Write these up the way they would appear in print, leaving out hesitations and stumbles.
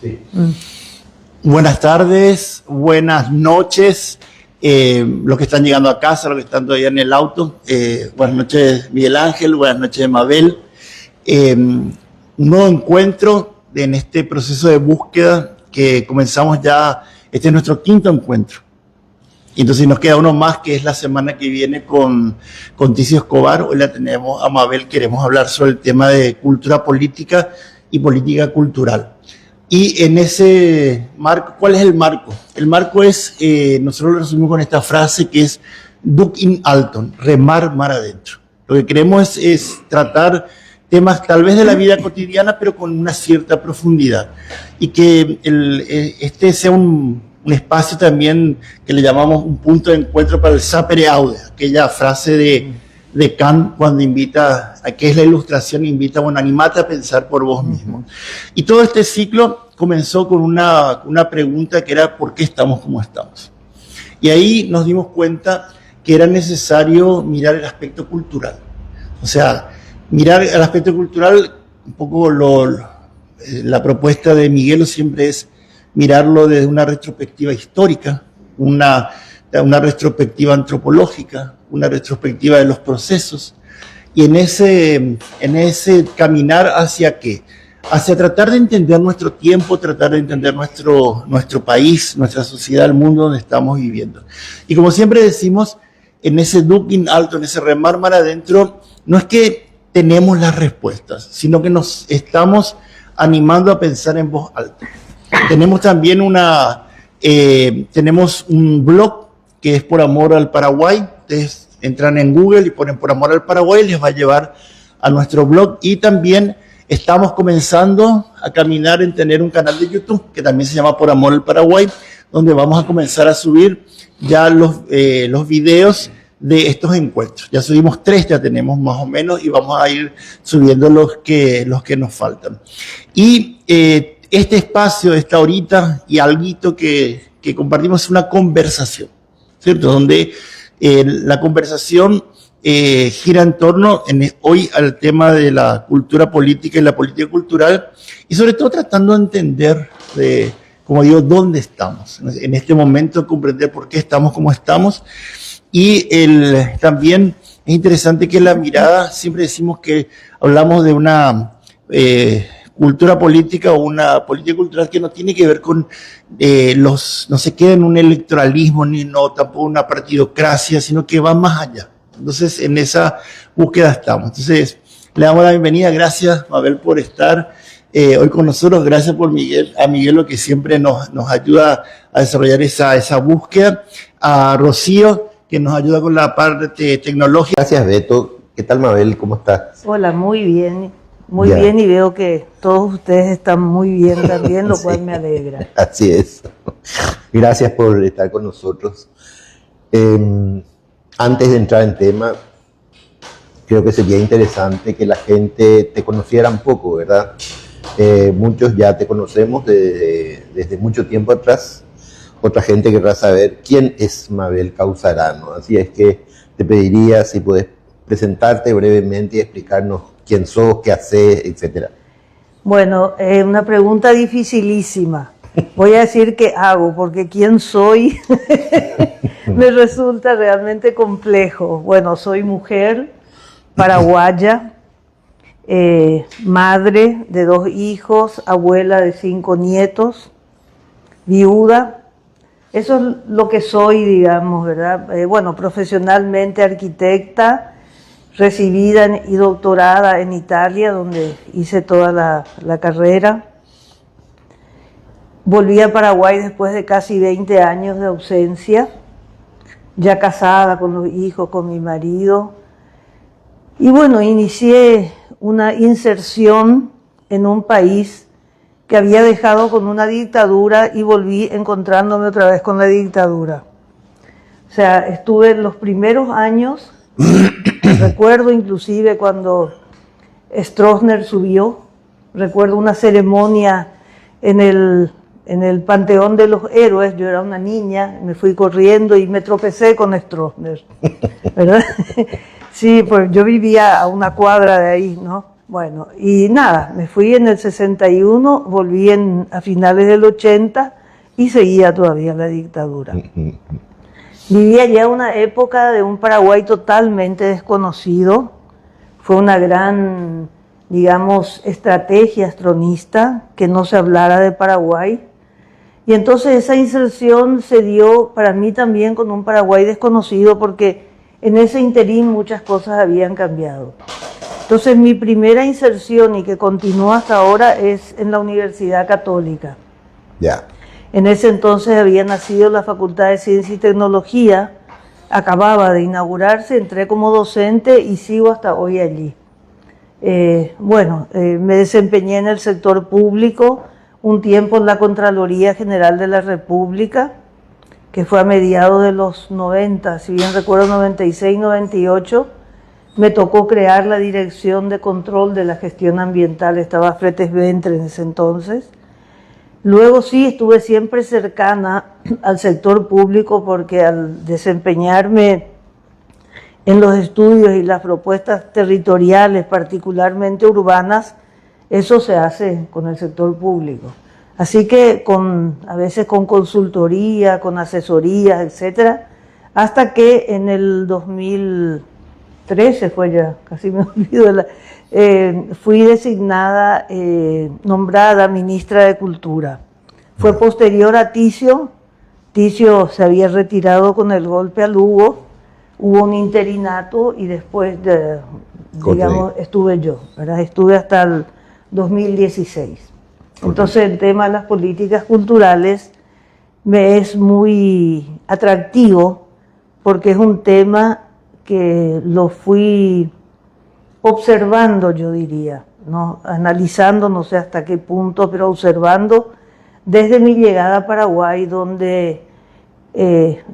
Sí. Buenas tardes, buenas noches, los que están llegando a casa, los que están todavía en el auto. Buenas noches, Miguel Ángel, buenas noches, Mabel. Un nuevo encuentro en este proceso de búsqueda que comenzamos ya, este es nuestro quinto encuentro. Y entonces nos queda uno más, que es la semana que viene con Ticio Escobar. Hoy la tenemos a Mabel, queremos hablar sobre el tema de cultura política y política cultural. Y en ese marco, ¿cuál es el marco? El marco es, nosotros lo resumimos con esta frase que es Duk in Alton, remar mar adentro. Lo que queremos es tratar temas tal vez de la vida cotidiana, pero con una cierta profundidad. Y que este sea un espacio también que le llamamos un punto de encuentro para el sapere aude, aquella frase de Kant cuando invita, a que es la ilustración, invita, bueno, animate a pensar por vos mismo. Y todo este ciclo comenzó con una pregunta que era ¿por qué estamos como estamos? Y ahí nos dimos cuenta que era necesario mirar el aspecto cultural. O sea, mirar el aspecto cultural, un poco la propuesta de Miguel siempre es mirarlo desde una retrospectiva histórica, una retrospectiva antropológica, una retrospectiva de los procesos, y en ese caminar hacia ¿qué? Hacia tratar de entender nuestro tiempo, tratar de entender nuestro país, nuestra sociedad, el mundo donde estamos viviendo. Y como siempre decimos, en ese Duk in Alto, en ese remar mar adentro, no es que tenemos las respuestas, sino que nos estamos animando a pensar en voz alta. Tenemos también tenemos un blog que es Por Amor al Paraguay. Ustedes entran en Google y ponen Por Amor al Paraguay y les va a llevar a nuestro blog. Y también estamos comenzando a caminar en tener un canal de YouTube que también se llama Por Amor al Paraguay, donde vamos a comenzar a subir ya los videos de estos encuentros. Ya subimos 3, ya tenemos más o menos, y vamos a ir subiendo los que nos faltan. Y este espacio, esta horita y alguito que compartimos es una conversación, ¿cierto? Donde la conversación gira en torno hoy al tema de la cultura política y la política cultural, y sobre todo tratando de entender, como digo, dónde estamos. En este momento comprender por qué estamos como estamos. Y también es interesante que la mirada, siempre decimos que hablamos de una cultura política o una política cultural que no tiene que ver con no se queda en un electoralismo ni tampoco una partidocracia, sino que va más allá. Entonces, en esa búsqueda estamos. Entonces, le damos la bienvenida. Gracias, Mabel, por estar hoy con nosotros. Gracias a Miguel, lo que siempre nos ayuda a desarrollar esa búsqueda. A Rocío, que nos ayuda con la parte tecnológica. Gracias, Beto. ¿Qué tal, Mabel? ¿Cómo estás? Hola, muy bien. Muy bien, y veo que todos ustedes están muy bien también, lo cual me alegra. Así es. Gracias por estar con nosotros. Antes de entrar en tema, creo que sería interesante que la gente te conociera un poco, ¿verdad? Muchos ya te conocemos desde mucho tiempo atrás. Otra gente querrá saber quién es Mabel Causarano. Así es que te pediría si puedes presentarte brevemente y explicarnos quién sos, qué haces, etcétera. Bueno, una pregunta dificilísima. Voy a decir qué hago, porque quién soy me resulta realmente complejo. Bueno, soy mujer paraguaya, madre de 2 hijos, abuela de 5 nietos, viuda. Eso es lo que soy, digamos, ¿verdad? Bueno, profesionalmente arquitecta, recibida y doctorada en Italia, donde hice toda la carrera. Volví a Paraguay después de casi 20 años de ausencia, ya casada con los hijos, con mi marido. Y bueno, inicié una inserción en un país que había dejado con una dictadura y volví encontrándome otra vez con la dictadura. O sea, estuve en los primeros años, recuerdo inclusive cuando Stroessner subió, recuerdo una ceremonia en el Panteón de los Héroes. Yo era una niña, me fui corriendo y me tropecé con Stroessner, ¿verdad? Sí, pues yo vivía a una cuadra de ahí, ¿no? Bueno, y nada, me fui en el 61, volví a finales del 80 y seguía todavía la dictadura. Vivía ya una época de un Paraguay totalmente desconocido. Fue una gran, digamos, estrategia astronista que no se hablara de Paraguay. Y entonces esa inserción se dio para mí también con un Paraguay desconocido, porque en ese interín muchas cosas habían cambiado. Entonces mi primera inserción, y que continúa hasta ahora, es en la Universidad Católica. Ya. En ese entonces había nacido la Facultad de Ciencia y Tecnología, acababa de inaugurarse, entré como docente y sigo hasta hoy allí. Me desempeñé en el sector público, un tiempo en la Contraloría General de la República, que fue a mediados de los 90, si bien recuerdo 96, 98, me tocó crear la Dirección de Control de la Gestión Ambiental, estaba Fretes Ventre en ese entonces. Luego sí estuve siempre cercana al sector público, porque al desempeñarme en los estudios y las propuestas territoriales, particularmente urbanas, eso se hace con el sector público. Así que a veces con consultoría, con asesorías, etcétera, hasta que en el 2013 fue ya, casi me olvido, fui designada, nombrada ministra de Cultura. Fue posterior a Ticio. Ticio se había retirado con el golpe a Lugo, hubo un interinato y después, digamos, estuve yo, ¿verdad? Estuve hasta el 2016. Entonces el tema de las políticas culturales me es muy atractivo, porque es un tema que lo fui observando, yo diría, ¿no? Analizando, no sé hasta qué punto, pero observando desde mi llegada a Paraguay, donde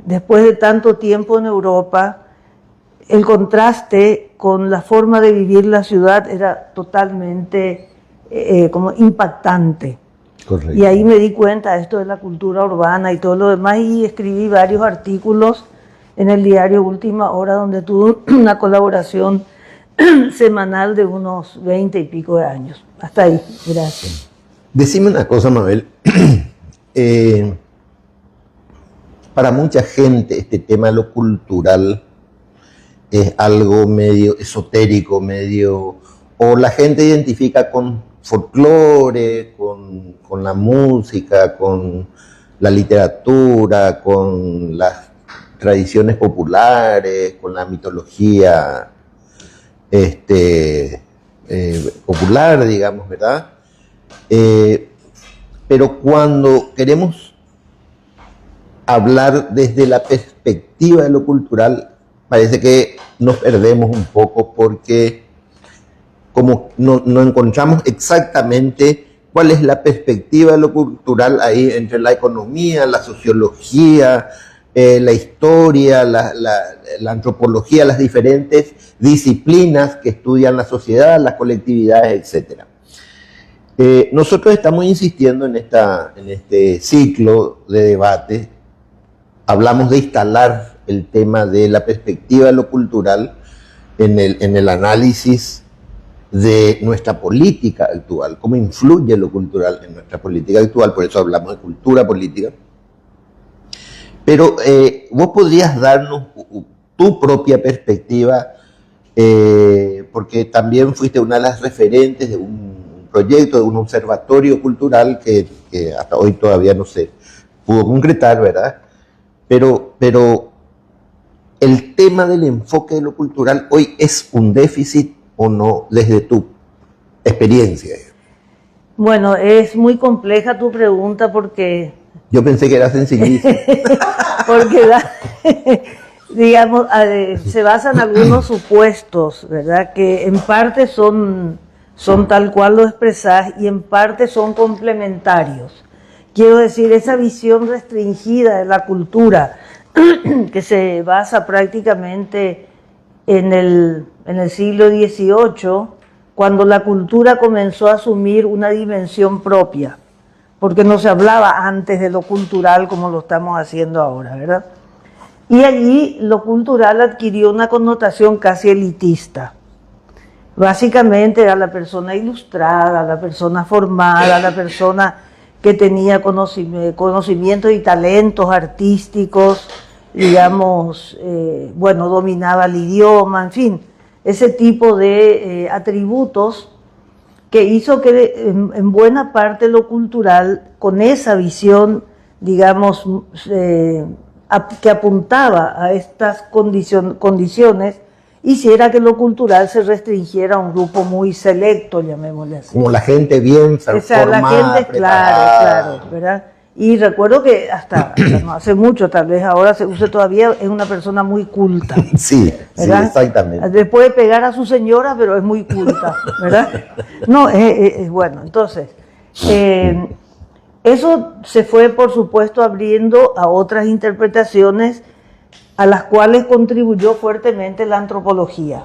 después de tanto tiempo en Europa, el contraste con la forma de vivir la ciudad era totalmente como impactante. Correcto. Y ahí me di cuenta de esto de la cultura urbana y todo lo demás, y escribí varios artículos en el diario Última Hora, donde tuve una colaboración semanal de unos 20 y pico de años. Hasta ahí, gracias. Decime una cosa, Mabel. Para mucha gente este tema de lo cultural es algo medio esotérico, o la gente identifica con folclore, con la música, con la literatura, con las tradiciones populares, con la mitología popular, digamos, ¿verdad? Pero cuando queremos hablar desde la perspectiva de lo cultural, parece que nos perdemos un poco, porque como no encontramos exactamente cuál es la perspectiva de lo cultural ahí entre la economía, la sociología, la historia, la antropología, las diferentes disciplinas que estudian la sociedad, las colectividades, etc. Nosotros estamos insistiendo en este ciclo de debate. Hablamos de instalar el tema de la perspectiva de lo cultural en el análisis de nuestra política actual, cómo influye lo cultural en nuestra política actual, por eso hablamos de cultura política. Pero vos podrías darnos tu propia perspectiva, porque también fuiste una de las referentes de un proyecto, de un observatorio cultural que hasta hoy todavía no se pudo concretar, ¿verdad? Pero el tema del enfoque de lo cultural hoy es un déficit o no, desde tu experiencia. Bueno, es muy compleja tu pregunta, porque yo pensé que era sencillísimo. Porque digamos, se basan algunos supuestos, ¿verdad? Que en parte son tal cual lo expresás y en parte son complementarios. Quiero decir, esa visión restringida de la cultura que se basa prácticamente en el siglo XVIII, cuando la cultura comenzó a asumir una dimensión propia, porque no se hablaba antes de lo cultural como lo estamos haciendo ahora, ¿verdad? Y allí lo cultural adquirió una connotación casi elitista. Básicamente era la persona ilustrada, la persona formada, la persona que tenía conocimientos y talentos artísticos, digamos, bueno, dominaba el idioma, en fin, ese tipo de atributos que hizo que en buena parte lo cultural, con esa visión, digamos, que apuntaba a estas condiciones, hiciera que lo cultural se restringiera a un grupo muy selecto, llamémosle así. Como la gente bien O sea, la formada, gente, preparada. claro, ¿verdad? Y recuerdo que hasta no hace mucho, tal vez ahora se use todavía, es una persona muy culta. Sí, ¿verdad? sí, exactamente. Le puede pegar a su señora, pero es muy culta, ¿verdad? No, bueno, entonces, eso se fue, por supuesto, abriendo a otras interpretaciones a las cuales contribuyó fuertemente la antropología.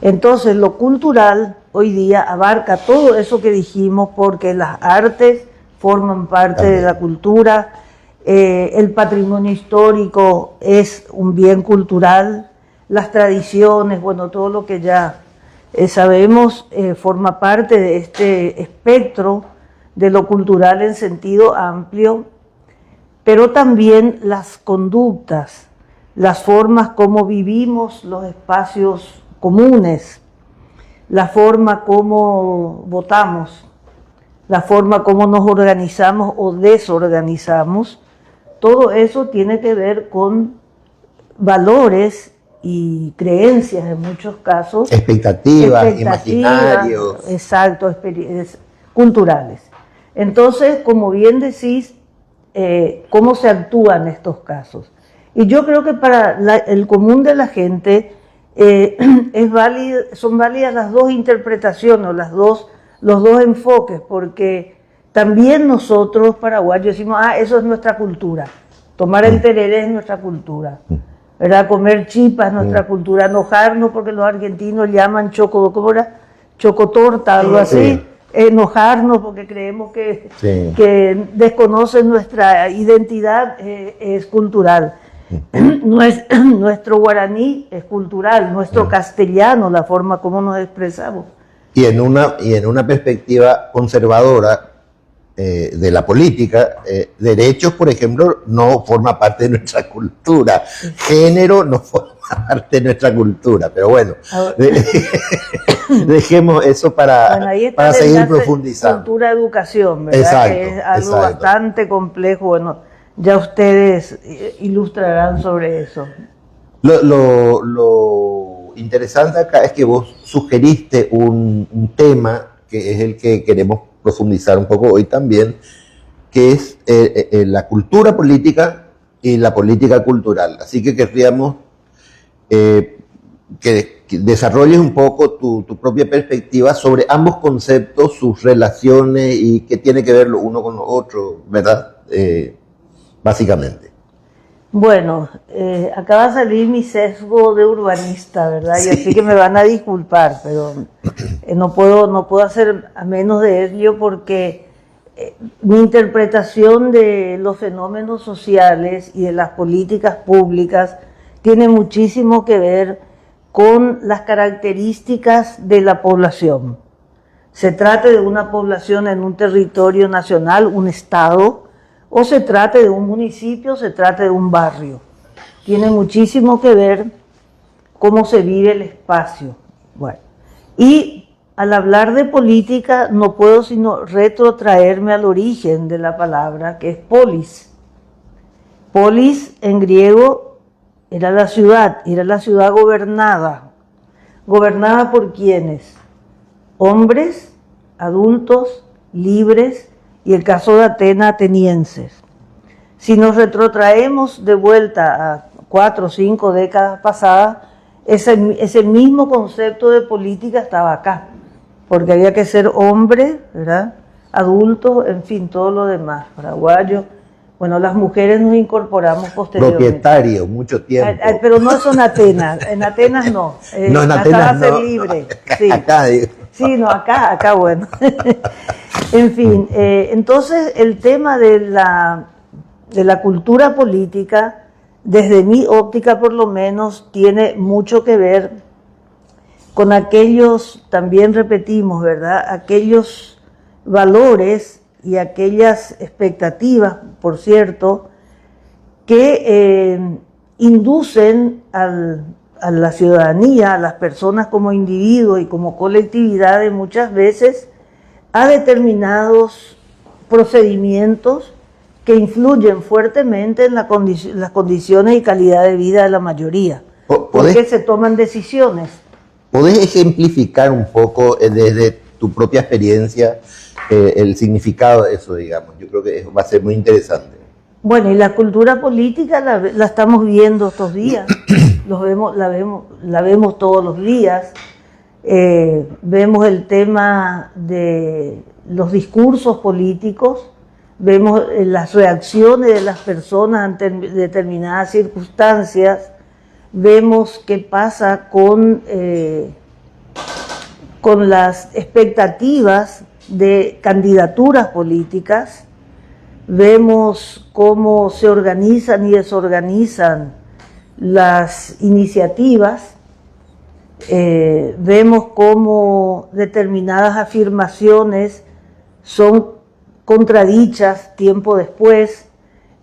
Entonces, lo cultural hoy día abarca todo eso que dijimos, porque las artes forman parte de la cultura, el patrimonio histórico es un bien cultural, las tradiciones, bueno, todo lo que ya sabemos forma parte de este espectro de lo cultural en sentido amplio, pero también las conductas, las formas como vivimos los espacios comunes, la forma como votamos, la forma como nos organizamos o desorganizamos, todo eso tiene que ver con valores y creencias en muchos casos. Expectativas, imaginarios. Exacto, culturales. Entonces, como bien decís, ¿cómo se actúa en estos casos? Y yo creo que para el común de la gente son válidas las dos interpretaciones, los dos enfoques, porque también nosotros paraguayos decimos, eso es nuestra cultura, tomar el tereré es nuestra cultura, ¿verdad? Comer chipa es nuestra cultura, enojarnos porque los argentinos llaman chocotorta, algo así, Sí. Enojarnos porque creemos que desconocen nuestra identidad es cultural. Nuestro guaraní es cultural, nuestro castellano, la forma como nos expresamos. Y en una perspectiva conservadora de la política, derechos, por ejemplo, no forma parte de nuestra cultura, género no forma parte de nuestra cultura, pero bueno, dejemos eso para seguir profundizando. Cultura-educación, ¿verdad? Exacto, que es algo exacto. bastante complejo, bueno, ya ustedes ilustrarán sobre eso. Lo interesante acá es que vos sugeriste un tema que es el que queremos profundizar un poco hoy también, que es la cultura política y la política cultural. Así que querríamos que desarrolles un poco tu propia perspectiva sobre ambos conceptos, sus relaciones y qué tiene que ver lo uno con lo otro, ¿verdad? Básicamente. Bueno, acaba de salir mi sesgo de urbanista, ¿verdad? Sí. Y así que me van a disculpar, pero no puedo hacer a menos de ello porque mi interpretación de los fenómenos sociales y de las políticas públicas tiene muchísimo que ver con las características de la población. Se trate de una población en un territorio nacional, un estado, o se trate de un municipio, se trate de un barrio. Tiene muchísimo que ver cómo se vive el espacio. Bueno, y al hablar de política no puedo sino retrotraerme al origen de la palabra, que es polis. Polis en griego era la ciudad gobernada. ¿Gobernada por quiénes? Hombres, adultos, libres, y el caso de Atenas, atenienses. Si nos retrotraemos de vuelta a 4 o 5 décadas pasadas, ese mismo concepto de política estaba acá, porque había que ser hombre, ¿verdad? Adulto, en fin, todo lo demás, paraguayo. Bueno, las mujeres nos incorporamos posteriormente. Propietario, mucho tiempo. Pero no son Atenas, en Atenas no. No, en Atenas hasta no. ser libre. Sí. Acá, digo. Sí, no, acá bueno. En fin, entonces el tema de la cultura política, desde mi óptica por lo menos, tiene mucho que ver con aquellos, también repetimos, ¿verdad? Aquellos valores y aquellas expectativas, por cierto, que inducen a la ciudadanía, a las personas como individuos y como colectividades muchas veces a determinados procedimientos que influyen fuertemente en las condiciones y calidad de vida de la mayoría. Porque se toman decisiones. ¿Podés ejemplificar un poco desde tu propia experiencia el significado de eso, digamos? Yo creo que eso va a ser muy interesante. Bueno, y la cultura política la estamos viendo estos días, la vemos todos los días. Vemos el tema de los discursos políticos, vemos las reacciones de las personas ante determinadas circunstancias, vemos qué pasa con las expectativas de candidaturas políticas, vemos cómo se organizan y desorganizan las iniciativas, vemos cómo determinadas afirmaciones son contradichas tiempo después,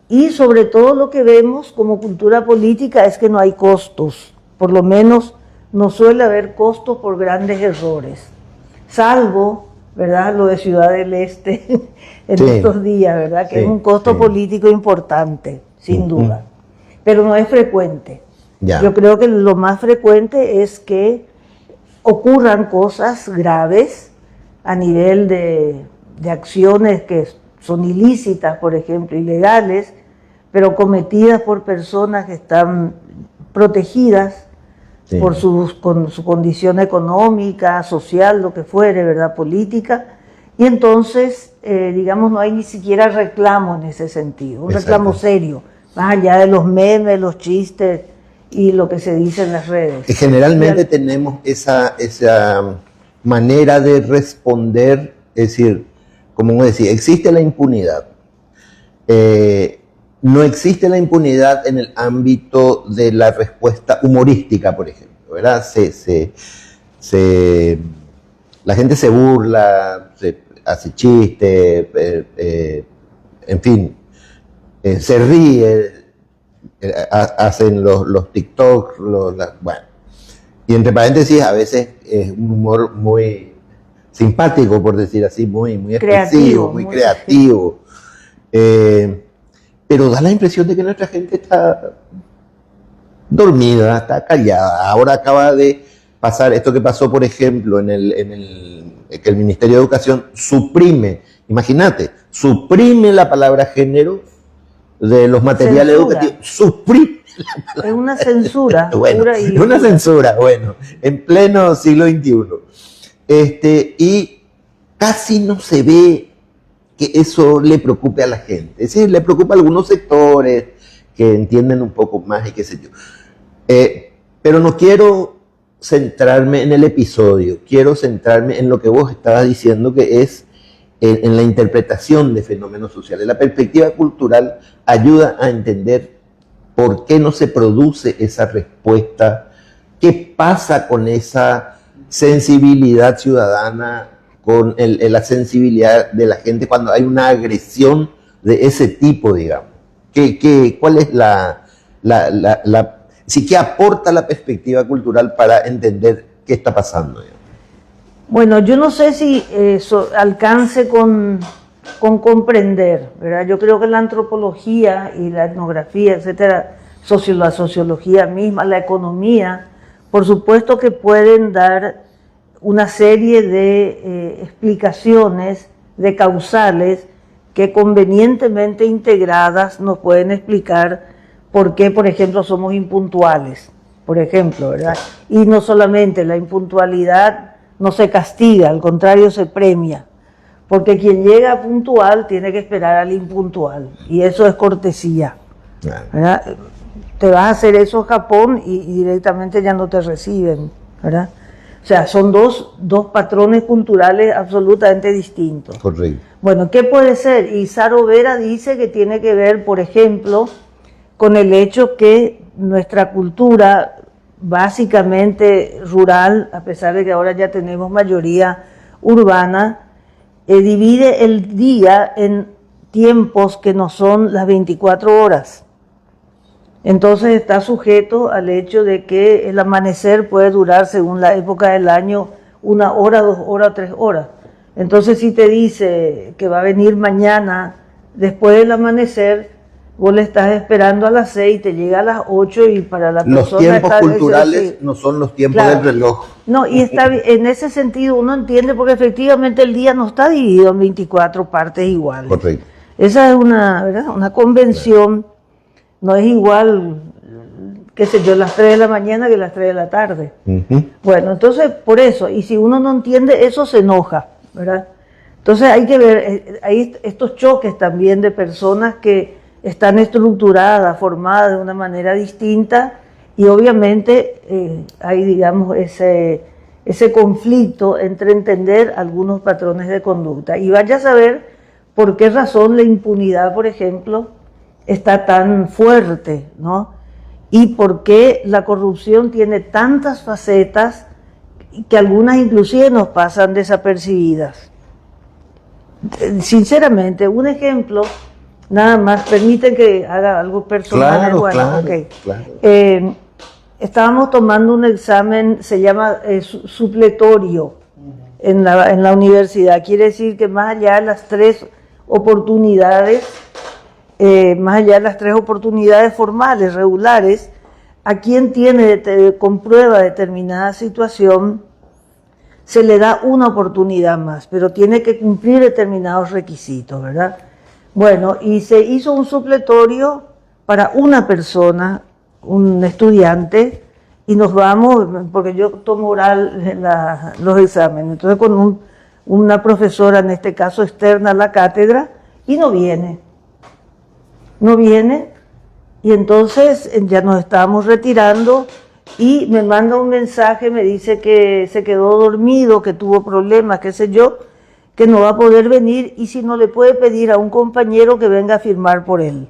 y sobre todo lo que vemos como cultura política es que no hay costos, por lo menos no suele haber costos por grandes errores, salvo, ¿verdad?, lo de Ciudad del Este en estos días, ¿verdad?, que es un costo político importante, sin duda, pero no es frecuente. Yo creo que lo más frecuente es que ocurran cosas graves a nivel de acciones que son ilícitas, por ejemplo, ilegales, pero cometidas por personas que están protegidas por con su condición económica, social, lo que fuere, ¿verdad?, política, y entonces, digamos, no hay ni siquiera reclamo en ese sentido, un reclamo serio, más allá de los memes, los chistes y lo que se dice en las redes. Generalmente tenemos esa manera de responder, es decir, como decía, existe la impunidad. No existe la impunidad en el ámbito de la respuesta humorística, por ejemplo, ¿verdad? La gente se burla, hace chistes, en fin, se ríe, hacen los TikTok, bueno. Y entre paréntesis, a veces es un humor muy simpático, por decir así, muy expresivo, muy creativo. Pero da la impresión de que nuestra gente está dormida, está callada. Ahora acaba de pasar esto que pasó, por ejemplo, que el Ministerio de Educación suprime, imagínate, suprime la palabra género de los materiales educativos. Suprime la palabra. Es una censura. Bueno, es una censura, bueno, en pleno siglo XXI. Y casi no se ve que eso le preocupe a la gente. Es decir, le preocupa a algunos sectores que entienden un poco más y qué sé yo. Pero no quiero centrarme en el episodio, quiero centrarme en lo que vos estabas diciendo, que es en la interpretación de fenómenos sociales. La perspectiva cultural ayuda a entender por qué no se produce esa respuesta, qué pasa con esa sensibilidad ciudadana, con la sensibilidad de la gente cuando hay una agresión de ese tipo, digamos. ¿Cuál es qué aporta la perspectiva cultural para entender qué está pasando, digamos? Bueno, yo no sé si eso alcance con comprender, ¿verdad? Yo creo que la antropología y la etnografía, etcétera, la sociología misma, la economía, por supuesto que pueden dar una serie de explicaciones, de causales, que convenientemente integradas nos pueden explicar por qué, por ejemplo, somos impuntuales, por ejemplo, ¿verdad? Y no solamente la impuntualidad no se castiga, al contrario se premia, porque quien llega puntual tiene que esperar al impuntual, y eso es cortesía, ¿verdad? Te vas a hacer eso en Japón y directamente ya no te reciben, ¿verdad? O sea, son dos patrones culturales absolutamente distintos. Correcto. Bueno, ¿qué puede ser? Y Saro Vera dice que tiene que ver, por ejemplo, con el hecho que nuestra cultura básicamente rural, a pesar de que ahora ya tenemos mayoría urbana, divide el día en tiempos que no son las 24 horas. Entonces está sujeto al hecho de que el amanecer puede durar, según la época del año, 1 hora, 2 horas, 3 horas. Entonces si te dice que va a venir mañana después del amanecer, vos le estás esperando a las 6, te llega a las 8 y para la persona... Los tiempos culturales no son los tiempos del reloj. No, y está en ese sentido uno entiende porque efectivamente el día no está dividido en 24 partes iguales. Correcto. Esa es ¿verdad? Una convención, no es igual, qué sé yo, las 3 de la mañana que las 3 de la tarde. Bueno, entonces por eso, y si uno no entiende eso se enoja, ¿verdad? Entonces hay que ver, hay estos choques también de personas que están estructuradas, formadas de una manera distinta y obviamente hay, digamos, ese conflicto entre entender algunos patrones de conducta. Y vaya a saber por qué razón la impunidad, por ejemplo, está tan fuerte, ¿no? Y por qué la corrupción tiene tantas facetas que algunas inclusive nos pasan desapercibidas. Sinceramente, un ejemplo... Nada más, permiten que haga algo personal. Claro, bueno, claro, okay. Claro. Estábamos tomando un examen, se llama supletorio en la universidad. Quiere decir que más allá de las 3 oportunidades, formales, regulares, a quien comprueba determinada situación, se le da una oportunidad más, pero tiene que cumplir determinados requisitos, ¿verdad? Bueno, y se hizo un supletorio para una persona, un estudiante, y nos vamos, porque yo tomo oral los exámenes, entonces con una profesora, en este caso externa a la cátedra, y no viene, y entonces ya nos estábamos retirando, y me manda un mensaje, me dice que se quedó dormido, que tuvo problemas, qué sé yo, que no va a poder venir y si no le puede pedir a un compañero que venga a firmar por él.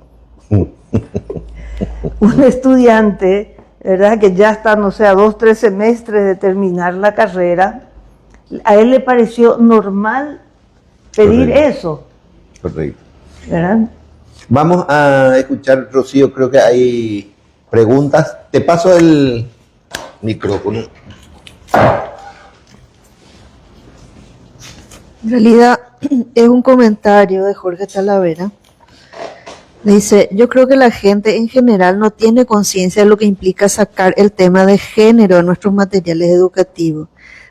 Un estudiante, ¿verdad? Que ya está, no sé, a 2, 3 semestres de terminar la carrera, a él le pareció normal pedir eso. Correcto. ¿Verdad? Vamos a escuchar, Rocío, creo que hay preguntas. Te paso el micrófono. En realidad es un comentario de Jorge Talavera. Dice, yo creo que la gente en general no tiene conciencia de lo que implica sacar el tema de género en nuestros materiales educativos.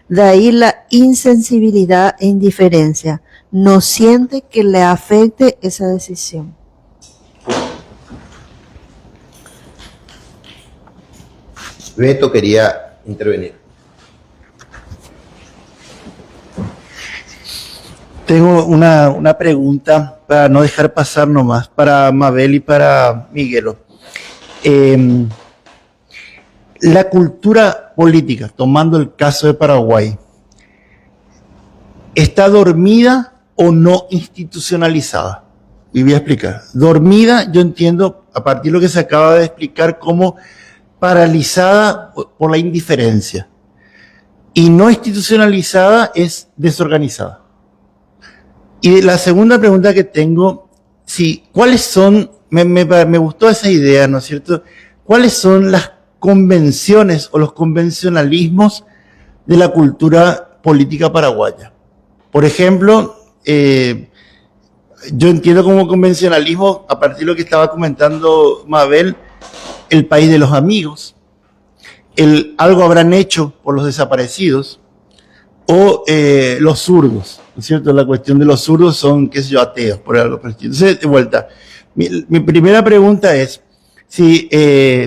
De ahí la insensibilidad e indiferencia. No siente que le afecte esa decisión. Beto quería intervenir. Tengo una pregunta para no dejar pasar nomás, para Mabel y para Miguelo. La cultura política, tomando el caso de Paraguay, ¿está dormida o no institucionalizada? Y voy a explicar. Dormida, yo entiendo, a partir de lo que se acaba de explicar, como paralizada por la indiferencia. Y no institucionalizada es desorganizada. Y la segunda pregunta que tengo, ¿cuáles son, me gustó esa idea, ¿no es cierto? ¿Cuáles son las convenciones o los convencionalismos de la cultura política paraguaya? Por ejemplo, yo entiendo como convencionalismo, a partir de lo que estaba comentando Mabel, el país de los amigos, algo habrán hecho por los desaparecidos, o los zurdos, ¿no es cierto? La cuestión de los zurdos son, qué sé yo, ateos, por algo por el estilo. Entonces, de vuelta, mi primera pregunta es, si,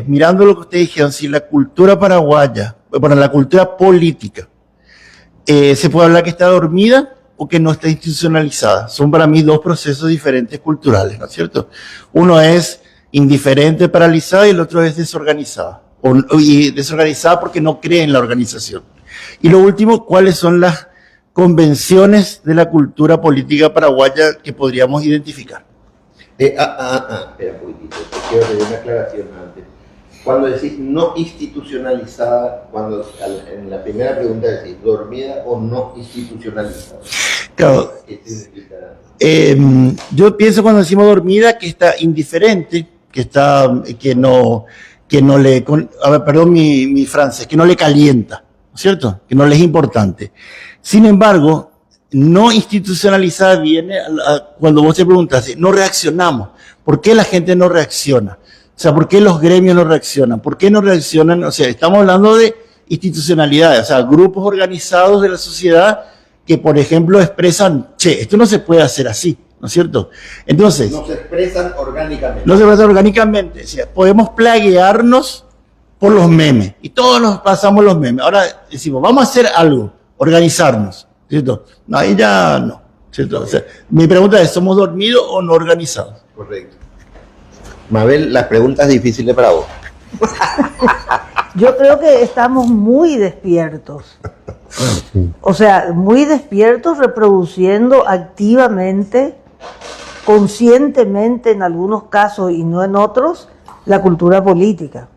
mirando lo que ustedes dijeron, si la cultura paraguaya, bueno, la cultura política, ¿se puede hablar que está dormida o que no está institucionalizada? Son para mí 2 procesos diferentes culturales, ¿no es cierto? Uno es indiferente, paralizada, y el otro es desorganizada. Y desorganizada porque no cree en la organización. Y lo último, ¿cuáles son las convenciones de la cultura política paraguaya que podríamos identificar? Espera un poquitito, te quiero hacer una aclaración antes. Cuando decís no institucionalizada, en la primera pregunta decís dormida o no institucionalizada. Claro. ¿Qué significa? Yo pienso cuando decimos dormida que está indiferente, que no le, a ver, perdón mi francés, que no le calienta, ¿no es cierto? Que no le es importante. Sin embargo, no institucionalizada viene cuando vos te preguntas, no reaccionamos. ¿Por qué la gente no reacciona? O sea, ¿por qué los gremios no reaccionan? ¿Por qué no reaccionan? O sea, estamos hablando de institucionalidades, o sea, grupos organizados de la sociedad que, por ejemplo, expresan, che, esto no se puede hacer así, ¿no es cierto? Entonces, No se expresan orgánicamente. no se puede hacer orgánicamente. O sea, podemos plaguearnos por los memes y todos nos pasamos los memes. Ahora decimos, vamos a hacer algo, organizarnos, ¿cierto? No, ahí ya no, ¿cierto? O sea, mi pregunta es, ¿somos dormidos o no organizados? Correcto. Mabel, las preguntas difíciles para vos. Yo creo que estamos muy despiertos. O sea, muy despiertos, reproduciendo activamente, conscientemente en algunos casos y no en otros, la cultura política,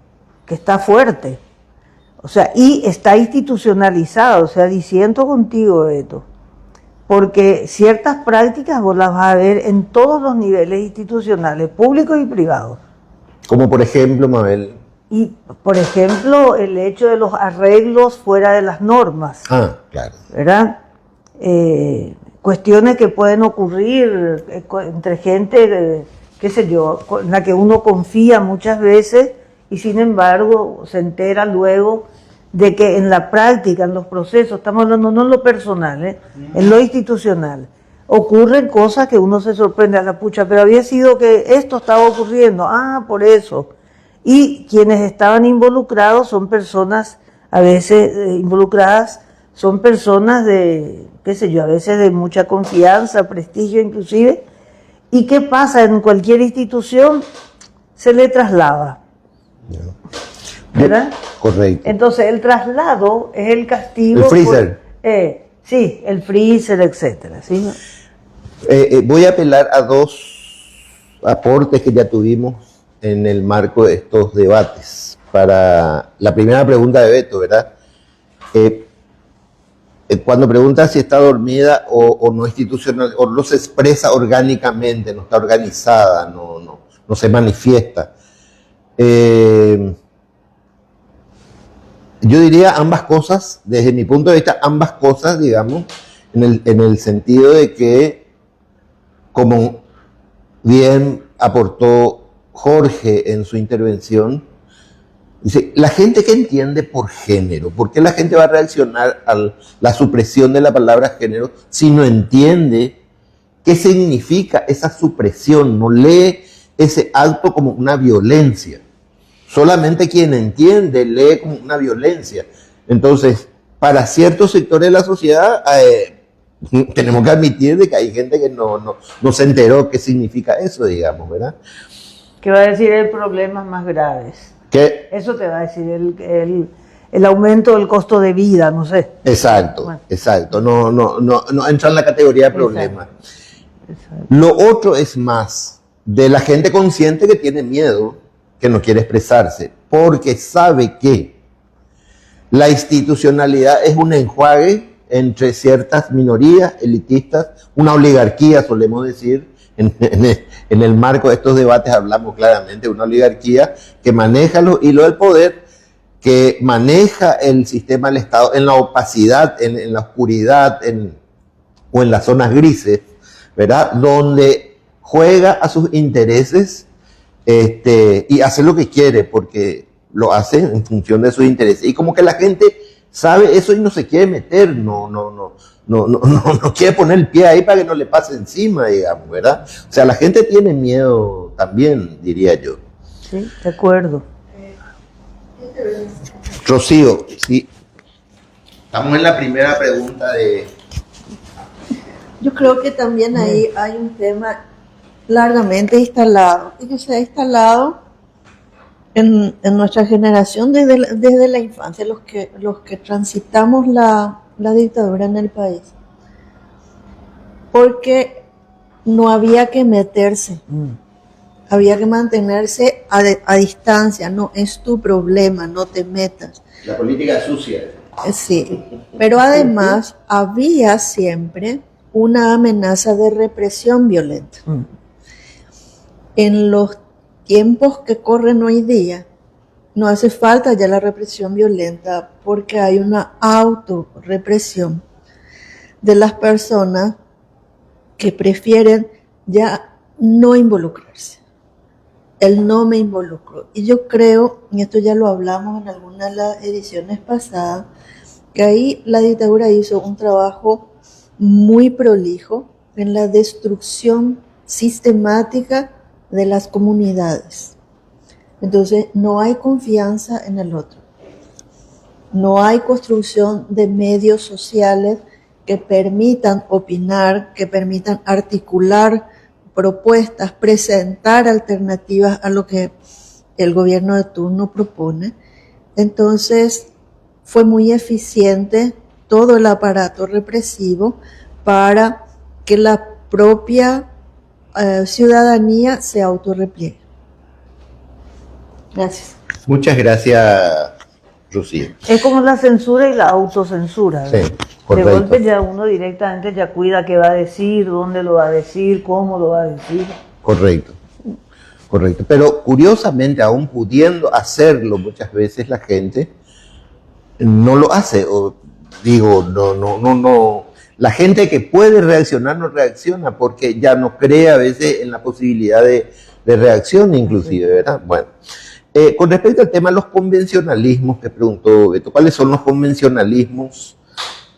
que está fuerte. O sea, y está institucionalizada. O sea, disiento contigo, Beto. Porque ciertas prácticas vos las vas a ver en todos los niveles institucionales, públicos y privados. Como por ejemplo, Mabel. Y, por ejemplo, el hecho de los arreglos fuera de las normas, Ah, claro. ¿verdad? Cuestiones que pueden ocurrir entre gente, qué sé yo, en la que uno confía muchas veces y sin embargo se entera luego de que en la práctica, en los procesos, estamos hablando no en lo personal, en lo institucional, ocurren cosas que uno se sorprende a la pucha, pero había sido que esto estaba ocurriendo, por eso. Y quienes estaban involucrados son personas, a veces involucradas, son personas de, qué sé yo, a veces de mucha confianza, prestigio inclusive. ¿Y qué pasa? En cualquier institución se le traslada. ¿Verdad? Correcto. Entonces el traslado es el castigo. El freezer. Sí, el freezer, etcétera. ¿Sí? Voy a apelar a dos aportes que ya tuvimos en el marco de estos debates. Para la primera pregunta de Beto, ¿verdad? Cuando pregunta si está dormida o no institucional, o no se expresa orgánicamente, no está organizada, no se manifiesta. Yo diría ambas cosas, desde mi punto de vista, ambas cosas, digamos, en el sentido de que, como bien aportó Jorge en su intervención, dice, la gente que entiende por género, ¿por qué la gente va a reaccionar a la supresión de la palabra género si no entiende qué significa esa supresión, no lee ese acto como una violencia? Solamente quien entiende lee como una violencia. Entonces, para ciertos sectores de la sociedad, tenemos que admitir de que hay gente que no se enteró qué significa eso, digamos, ¿verdad? ¿Qué va a decir el problemas más graves? ¿Qué? Eso te va a decir el aumento del costo de vida, no sé. Exacto, Bueno. exacto. No entra en la categoría de problema. Exacto. Lo otro es más de la gente consciente que tiene miedo, que no quiere expresarse, porque sabe que la institucionalidad es un enjuague entre ciertas minorías elitistas, una oligarquía, solemos decir. En el marco de estos debates hablamos claramente de una oligarquía que maneja los hilos del poder, que maneja el sistema del Estado en la opacidad, en la oscuridad o en las zonas grises, ¿verdad? Donde juega a sus intereses y hace lo que quiere, porque lo hace en función de sus intereses. Y como que la gente sabe eso y no se quiere meter, no quiere poner el pie ahí para que no le pase encima, digamos, ¿verdad? O sea, la gente tiene miedo también, diría yo. Sí, de acuerdo. Rocío, sí. Estamos en la primera pregunta de... Yo creo que también ahí hay un tema largamente instalado, y que se ha instalado en nuestra generación desde la infancia, los que transitamos la dictadura en el país, porque no había que meterse había que mantenerse a distancia, no es tu problema, no te metas. La política es sucia. Sí, pero además había siempre una amenaza de represión violenta. En los tiempos que corren hoy día, no hace falta ya la represión violenta porque hay una autorrepresión de las personas que prefieren ya no involucrarse. El no me involucro. Y yo creo, y esto ya lo hablamos en algunas de las ediciones pasadas, que ahí la dictadura hizo un trabajo muy prolijo en la destrucción sistemática de las comunidades. Entonces, no hay confianza en el otro. No hay construcción de medios sociales que permitan opinar, que permitan articular propuestas, presentar alternativas a lo que el gobierno de turno propone. Entonces, fue muy eficiente todo el aparato represivo para que la propia ciudadanía se autorrepliegue. Gracias. Muchas gracias, Rocío. Es como la censura y la autocensura, ¿verdad? Sí, correcto. De golpe ya uno directamente ya cuida qué va a decir, dónde lo va a decir, cómo lo va a decir. Correcto, correcto. Pero curiosamente, aún pudiendo hacerlo muchas veces, la gente no lo hace. O digo, no. La gente que puede reaccionar no reacciona porque ya no cree a veces en la posibilidad de reacción inclusive, ¿verdad? Bueno, con respecto al tema de los convencionalismos que preguntó Beto, ¿cuáles son los convencionalismos?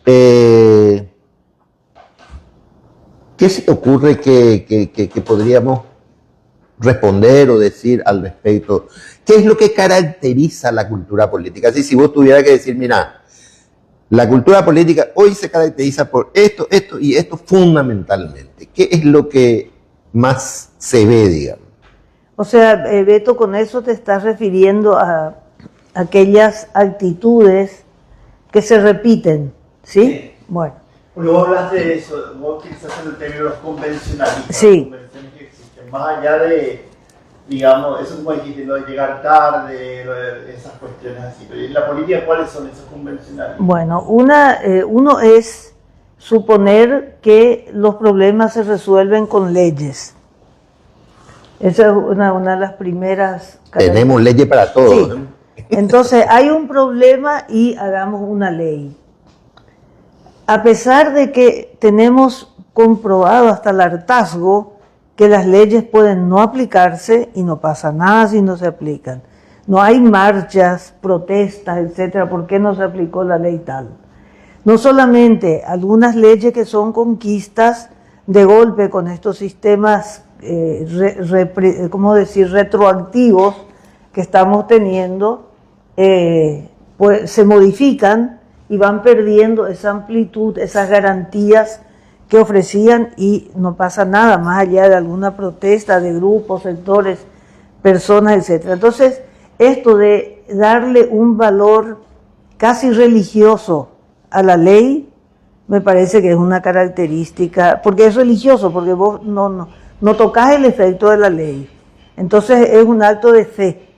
¿Qué se te ocurre que podríamos responder o decir al respecto? ¿Qué es lo que caracteriza la cultura política? Así, si vos tuvieras que decir, mira, la cultura política hoy se caracteriza por esto y esto fundamentalmente. ¿Qué es lo que más se ve, digamos? O sea, Beto, con eso te estás refiriendo a aquellas actitudes que se repiten, ¿sí? Sí. Bueno. Luego hablas de eso, vos utilizas el término de los convencionalistas. Sí. Las convenciones que existen, más allá de, digamos, eso como dijiste, lo de llegar tarde, lo de esas cuestiones así. Pero en la política, ¿cuáles son esos convencionalismos? Bueno, uno es suponer que los problemas se resuelven con leyes. Esa es una de las primeras... Tenemos leyes para todo. Sí. ¿No? Entonces, hay un problema y hagamos una ley. A pesar de que tenemos comprobado hasta el hartazgo que las leyes pueden no aplicarse y no pasa nada si no se aplican. No hay marchas, protestas, etcétera, ¿por qué no se aplicó la ley tal? No solamente algunas leyes que son conquistas de golpe con estos sistemas, ¿cómo decir?, retroactivos que estamos teniendo, pues se modifican y van perdiendo esa amplitud, esas garantías que ofrecían y no pasa nada más allá de alguna protesta de grupos, sectores, personas, etcétera. Entonces, esto de darle un valor casi religioso a la ley, me parece que es una característica, porque es religioso, porque vos no tocas el efecto de la ley. Entonces es un acto de fe.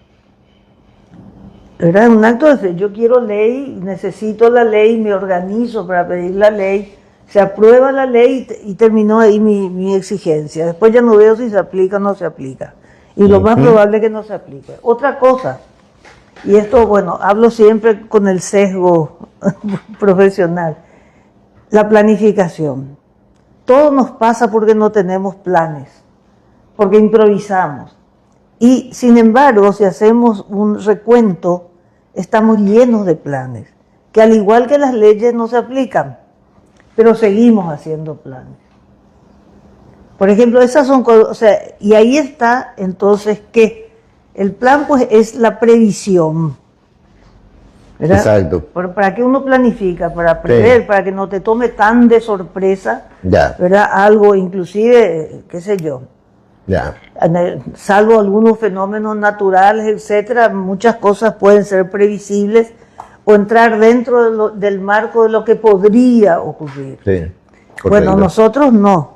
¿Verdad? Es un acto de fe. Yo quiero ley, necesito la ley, me organizo para pedir la ley, se aprueba la ley y terminó ahí mi exigencia. Después ya no veo si se aplica o no se aplica. Y lo más probable es que no se aplique. Otra cosa, y esto, bueno, hablo siempre con el sesgo profesional, la planificación. Todo nos pasa porque no tenemos planes, porque improvisamos. Y sin embargo, si hacemos un recuento, estamos llenos de planes, que al igual que las leyes no se aplican, pero seguimos haciendo planes. Por ejemplo, esas son cosas, o sea, y ahí está entonces que el plan pues es la previsión, ¿verdad? Exacto. ¿Para qué uno planifica? Para prever, sí, para que no te tome tan de sorpresa, ya, ¿verdad? Algo, inclusive, qué sé yo, ya, salvo algunos fenómenos naturales, etcétera, muchas cosas pueden ser previsibles o entrar dentro del marco de lo que podría ocurrir. sí, bueno, nosotros no.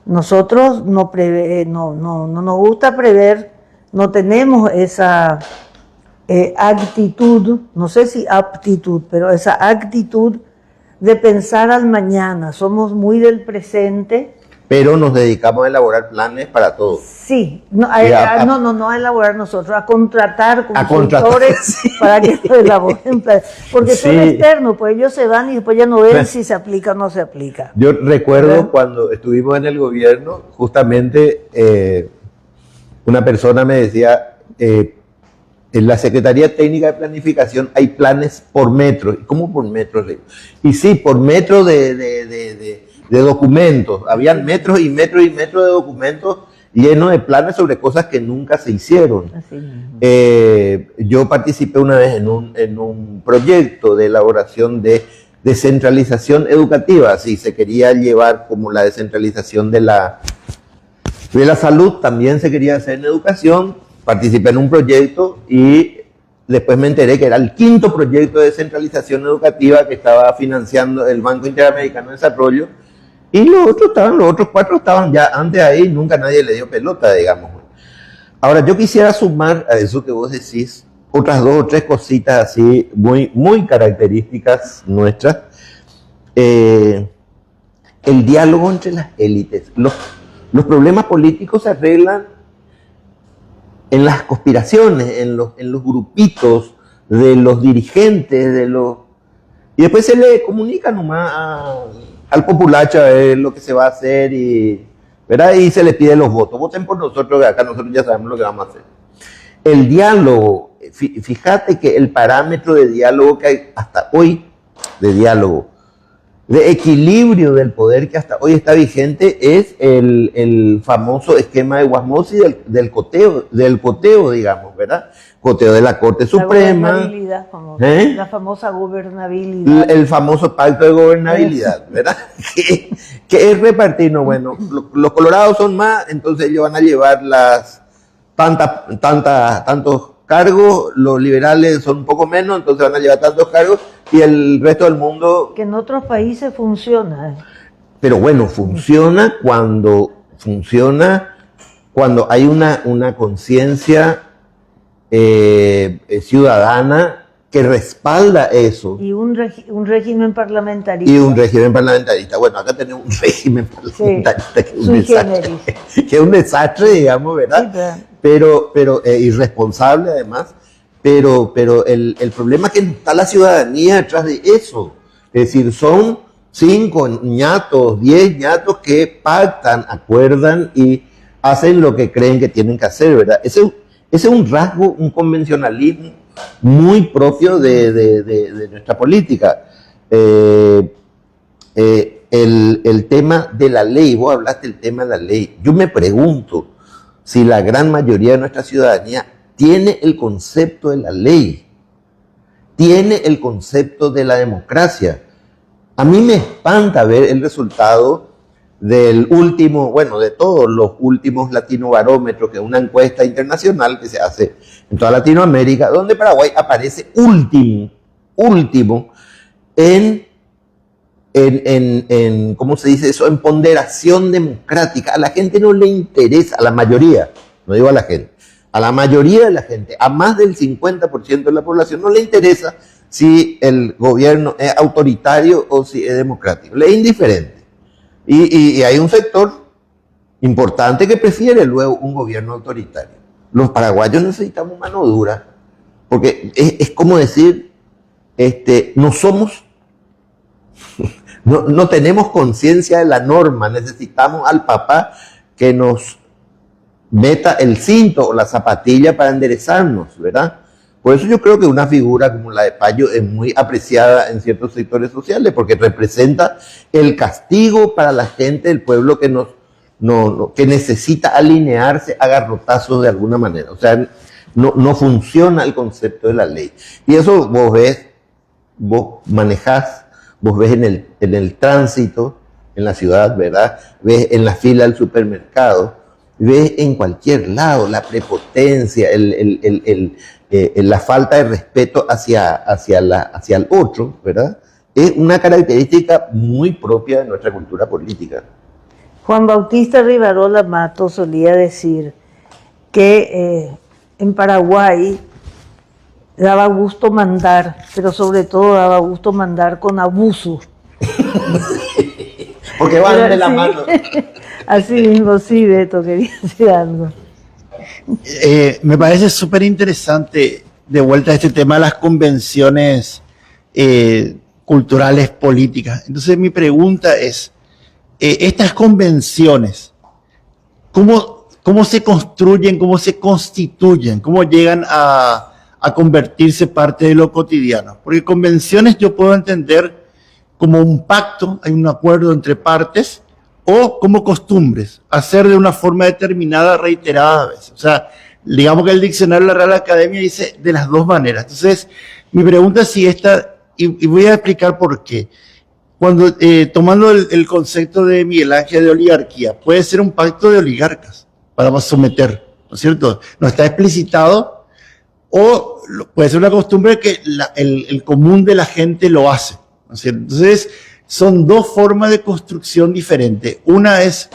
Nosotros no nos gusta prever, no tenemos esa actitud, no sé si aptitud, pero esa actitud de pensar al mañana. Somos muy del presente. Pero nos dedicamos a elaborar planes para todo. Sí, no a elaborar nosotros, a contratar consultores sí. para que lo elaboren, porque Sí. son externos, pues ellos se van y después ya no ven si se aplica o no se aplica. Yo recuerdo ¿verdad? cuando estuvimos en el gobierno, justamente una persona me decía, en la Secretaría Técnica de Planificación hay planes por metro. ¿Cómo por metro? Y sí, por metro de documentos. Habían metros y metros y metros de documentos llenos de planes sobre cosas que nunca se hicieron. Así mismo. Yo participé una vez en un proyecto de elaboración de descentralización educativa. Sí, se quería llevar como la descentralización de la salud, también se quería hacer en educación. Participé en un proyecto y después me enteré que era el 5º proyecto de descentralización educativa que estaba financiando el Banco Interamericano de Desarrollo. Y los otros 4 estaban ya antes ahí, nunca nadie le dio pelota, digamos. Ahora, yo quisiera sumar a eso que vos decís otras 2 o 3 cositas así muy, muy características nuestras. El diálogo entre las élites. Los problemas políticos se arreglan en las conspiraciones, en los grupitos de los dirigentes, y después se le comunica nomás al populacho a ver lo que se va a hacer, ¿verdad? Y se le pide los votos. Voten por nosotros, que acá nosotros ya sabemos lo que vamos a hacer. El diálogo, fíjate que el parámetro de diálogo que hay hasta hoy, de equilibrio del poder que hasta hoy está vigente, es el famoso esquema de Wasmosy del coteo, digamos, ¿verdad? Coteo de la Corte Suprema. La famosa gobernabilidad. El famoso pacto de gobernabilidad, ¿verdad? que es repartirnos. Bueno, los colorados son más, entonces ellos van a llevar tantos cargos, los liberales son un poco menos, entonces van a llevar tantos cargos, y el resto del mundo... Que en otros países funciona. Pero bueno, funciona cuando hay una conciencia ciudadana que respalda eso. Y un régimen parlamentarista. Y un régimen parlamentarista. Bueno, acá tenemos un régimen parlamentarista Sí, que es un desastre, digamos, ¿verdad? Sí, pero irresponsable además. Pero el problema es que está la ciudadanía detrás de eso. Es decir, son 5 ñatos, 10 ñatos que pactan, acuerdan y hacen lo que creen que tienen que hacer, ¿verdad? Ese es un rasgo, un convencionalismo muy propio de nuestra política. El tema de la ley, vos hablaste del tema de la ley. Yo me pregunto si la gran mayoría de nuestra ciudadanía tiene el concepto de la ley, tiene el concepto de la democracia. A mí me espanta ver el resultado del último, bueno, de todos los últimos latinobarómetros, que es una encuesta internacional que se hace en toda Latinoamérica, donde Paraguay aparece último en ¿cómo se dice eso? En ponderación democrática. A la gente no le interesa, a la mayoría, no digo a la gente, a la mayoría de la gente, a más del 50% de la población, no le interesa si el gobierno es autoritario o si es democrático. Le es indiferente. Y hay un sector importante que prefiere luego un gobierno autoritario. Los paraguayos necesitamos mano dura, porque es como decir, no somos, no tenemos conciencia de la norma, necesitamos al papá que nos meta el cinto o la zapatilla para enderezarnos, ¿verdad? Por eso yo creo que una figura como la de Payo es muy apreciada en ciertos sectores sociales, porque representa el castigo para la gente del pueblo que necesita alinearse a garrotazos de alguna manera. O sea, no funciona el concepto de la ley. Y eso vos manejás, vos ves en el tránsito, en la ciudad, ¿verdad? Ves en la fila del supermercado, ves en cualquier lado la prepotencia, la falta de respeto hacia el otro, ¿verdad? Es una característica muy propia de nuestra cultura política. Juan Bautista Rivarola Mato solía decir que en Paraguay daba gusto mandar, pero sobre todo daba gusto mandar con abuso. Porque van Pero de la sí, mano. Así mismo, sí, Beto, quería decir algo. Me parece súper interesante de vuelta este tema de las convenciones culturales políticas. Entonces mi pregunta es, estas convenciones, ¿cómo se construyen, cómo se constituyen, cómo llegan a convertirse parte de lo cotidiano? Porque convenciones yo puedo entender como un pacto, hay un acuerdo entre partes, o como costumbres, hacer de una forma determinada, reiterada veces. O sea, digamos que el diccionario de la Real Academia dice de las dos maneras. Entonces, mi pregunta es si esta, y voy a explicar por qué. Cuando, tomando el concepto de Miguel Ángel de oligarquía, puede ser un pacto de oligarcas para someter, ¿no es cierto? No está explicitado, o puede ser una costumbre que el común de la gente lo hace, ¿no es cierto? Entonces, son dos formas de construcción diferentes. Una es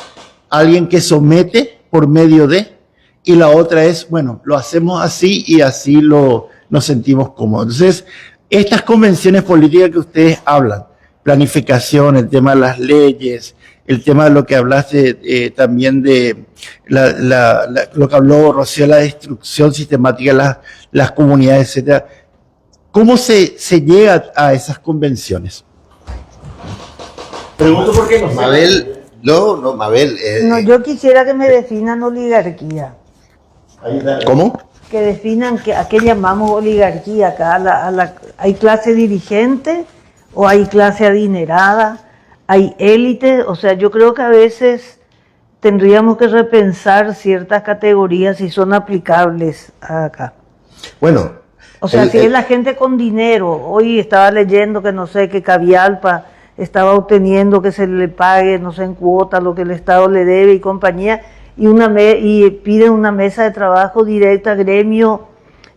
alguien que somete por medio de, y la otra es, bueno, lo hacemos así y así nos sentimos cómodos. Entonces, estas convenciones políticas que ustedes hablan, planificación, el tema de las leyes, el tema de lo que hablaste también de lo que habló Rocío, la destrucción sistemática de las comunidades, etcétera. ¿Cómo se llega a esas convenciones? Pregunto por qué no sé. Mabel, no, Mabel. No, yo quisiera que me definan oligarquía. ¿Cómo? Que definan a qué llamamos oligarquía acá. ¿Hay clase dirigente o hay clase adinerada? ¿Hay élite? O sea, yo creo que a veces tendríamos que repensar ciertas categorías si son aplicables acá. Bueno. O sea, si es la gente con dinero. Hoy estaba leyendo que no sé, que Cavialpa estaba obteniendo que se le pague, no sé, en cuota lo que el Estado le debe y compañía, y piden una mesa de trabajo directa, gremio,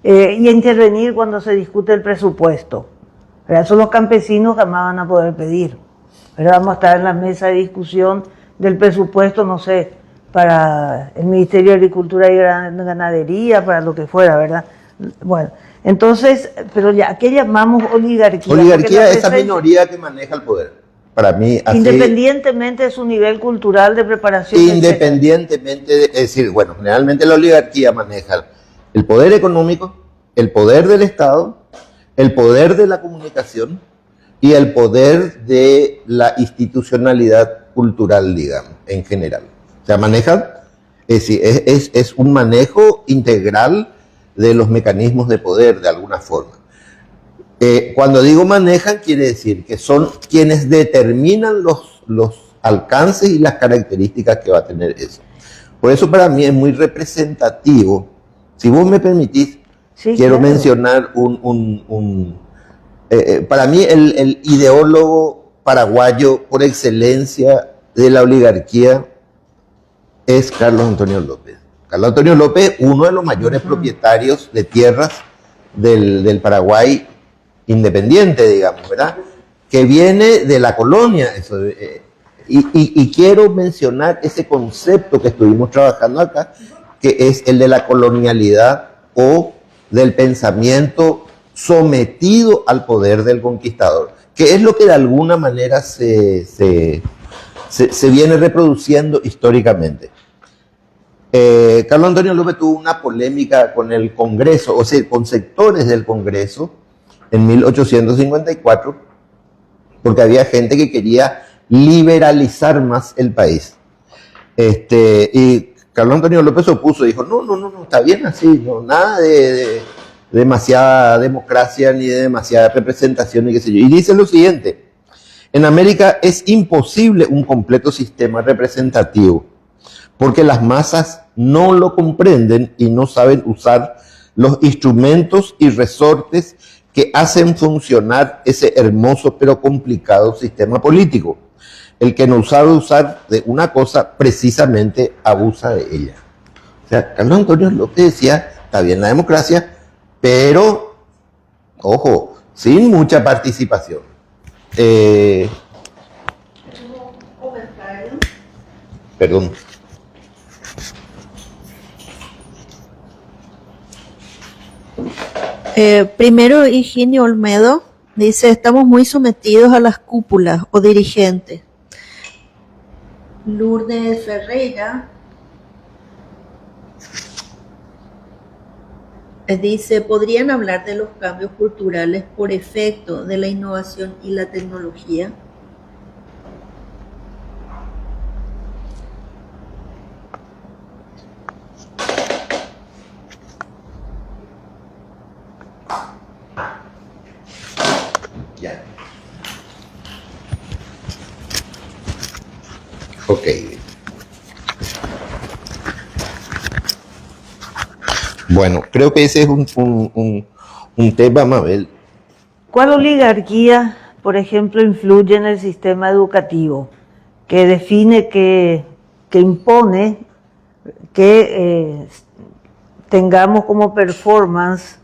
y a intervenir cuando se discute el presupuesto. ¿Verdad? Eso los campesinos jamás van a poder pedir. ¿Verdad? Vamos a estar en la mesa de discusión del presupuesto, no sé, para el Ministerio de Agricultura y Ganadería, para lo que fuera, ¿verdad? Bueno, entonces, pero ya, ¿a qué llamamos oligarquía? Oligarquía es esa minoría que maneja el poder. Para mí, así, independientemente de su nivel cultural de preparación. Independientemente, es decir, bueno, generalmente la oligarquía maneja el poder económico, el poder del Estado, el poder de la comunicación y el poder de la institucionalidad cultural, digamos, en general. O sea, manejan, es decir, es un manejo integral de los mecanismos de poder, de alguna forma. Cuando digo manejan, quiere decir que son quienes determinan los alcances y las características que va a tener eso. Por eso para mí es muy representativo. Si vos me permitís, sí, quiero mencionar para mí el ideólogo paraguayo por excelencia de la oligarquía es Carlos Antonio López. Carlos Antonio López, uno de los mayores propietarios de tierras del Paraguay independiente, digamos, ¿verdad? Que viene de la colonia. Eso, y quiero mencionar ese concepto que estuvimos trabajando acá, que es el de la colonialidad o del pensamiento sometido al poder del conquistador, que es lo que de alguna manera se viene reproduciendo históricamente. Carlos Antonio López tuvo una polémica con el Congreso, o sea, con sectores del Congreso en 1854, porque había gente que quería liberalizar más el país. Y Carlos Antonio López se opuso, dijo, no, está bien así, no, nada de demasiada democracia ni de demasiada representación y qué sé yo. Y dice lo siguiente: en América es imposible un completo sistema representativo, porque las masas no lo comprenden y no saben usar los instrumentos y resortes que hacen funcionar ese hermoso pero complicado sistema político. El que no sabe usar de una cosa, precisamente abusa de ella. O sea, Carlos Antonio López decía, está bien la democracia, pero, ojo, sin mucha participación. Perdón. Primero, Higinio Olmedo dice, estamos muy sometidos a las cúpulas o dirigentes. Lourdes Ferreira dice, ¿podrían hablar de los cambios culturales por efecto de la innovación y la tecnología? Ya. Ok. Bueno, creo que ese es un tema, Mabel. ¿Cuál oligarquía, por ejemplo, influye en el sistema educativo? Que define, que impone que tengamos como performance,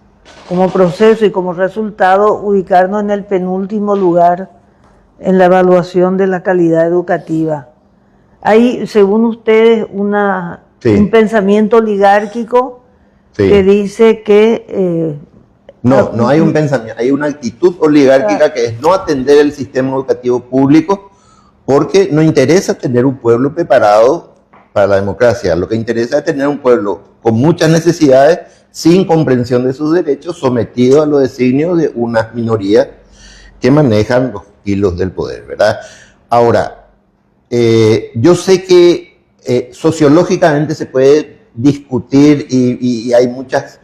como proceso y como resultado ubicarnos en el penúltimo lugar en la evaluación de la calidad educativa. Hay, según ustedes, un pensamiento oligárquico que dice que... no hay un pensamiento, hay una actitud oligárquica que es no atender el sistema educativo público porque no interesa tener un pueblo preparado para la democracia. Lo que interesa es tener un pueblo con muchas necesidades, sin comprensión de sus derechos, sometido a los designios de unas minorías que manejan los hilos del poder, ¿verdad? Ahora, yo sé que sociológicamente se puede discutir y hay muchas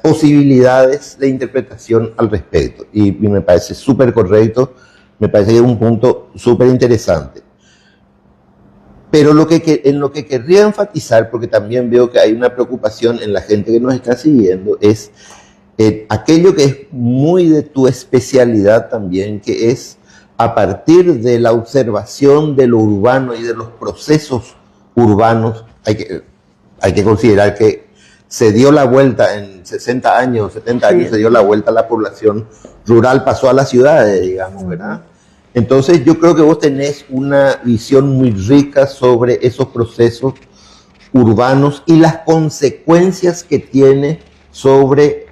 posibilidades de interpretación al respecto y me parece súper correcto, me parece que es un punto súper interesante. Pero en lo que querría enfatizar, porque también veo que hay una preocupación en la gente que nos está siguiendo, es aquello que es muy de tu especialidad también, que es a partir de la observación de lo urbano y de los procesos urbanos, hay que considerar que se dio la vuelta en 60 años, 70 años, se dio la vuelta a la población rural, pasó a las ciudades, digamos, ¿verdad? Entonces yo creo que vos tenés una visión muy rica sobre esos procesos urbanos y las consecuencias que tiene sobre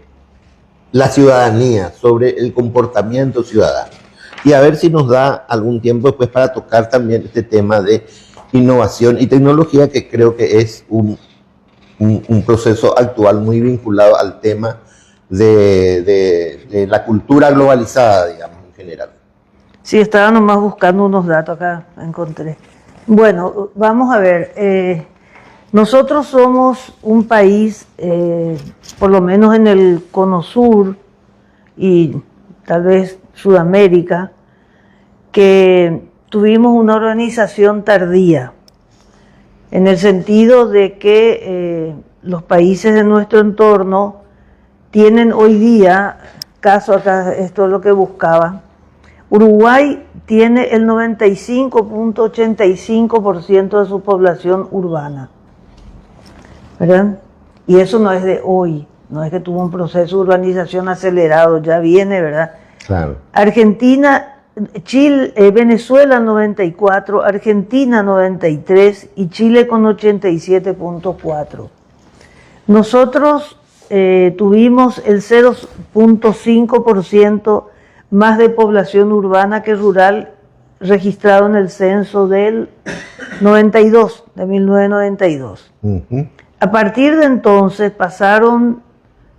la ciudadanía, sobre el comportamiento ciudadano. Y a ver si nos da algún tiempo después para tocar también este tema de innovación y tecnología, que creo que es un proceso actual muy vinculado al tema de la cultura globalizada, digamos, en general. Sí, estaba nomás buscando unos datos acá, encontré. Bueno, vamos a ver. Nosotros somos un país, por lo menos en el Cono Sur y tal vez Sudamérica, que tuvimos una organización tardía, en el sentido de que los países de nuestro entorno tienen hoy día, caso acá, esto es lo que buscaba, Uruguay tiene el 95.85% de su población urbana, ¿verdad? Y eso no es de hoy, no es que tuvo un proceso de urbanización acelerado, ya viene, ¿verdad? Claro. Argentina, Chile, Venezuela 94, Argentina 93 y Chile con 87.4. Nosotros tuvimos el 0.5% más de población urbana que rural registrado en el censo del 92, de 1992. Uh-huh. A partir de entonces pasaron,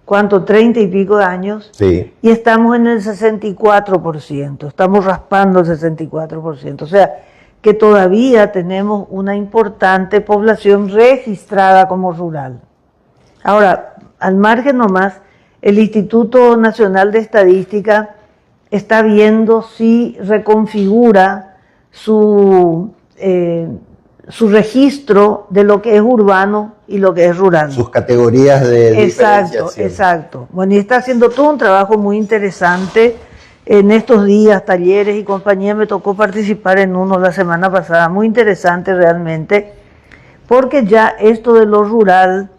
¿cuánto? 30 y pico de años. Sí. Y estamos en el 64%, estamos raspando el 64%. O sea, que todavía tenemos una importante población registrada como rural. Ahora, al margen nomás, el Instituto Nacional de Estadística está viendo si reconfigura su registro de lo que es urbano y lo que es rural. Sus categorías de diferenciación. Exacto. Bueno, y está haciendo todo un trabajo muy interesante. En estos días, talleres y compañía, me tocó participar en uno la semana pasada, muy interesante realmente, porque ya esto de lo rural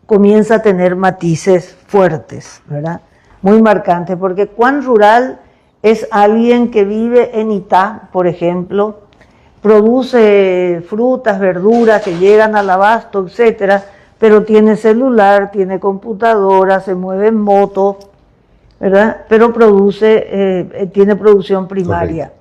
comienza a tener matices fuertes, ¿verdad? Muy marcantes, porque cuán rural es alguien que vive en Itá, por ejemplo, produce frutas, verduras que llegan al abasto, etcétera, pero tiene celular, tiene computadora, se mueve en moto, ¿verdad? Pero tiene producción primaria,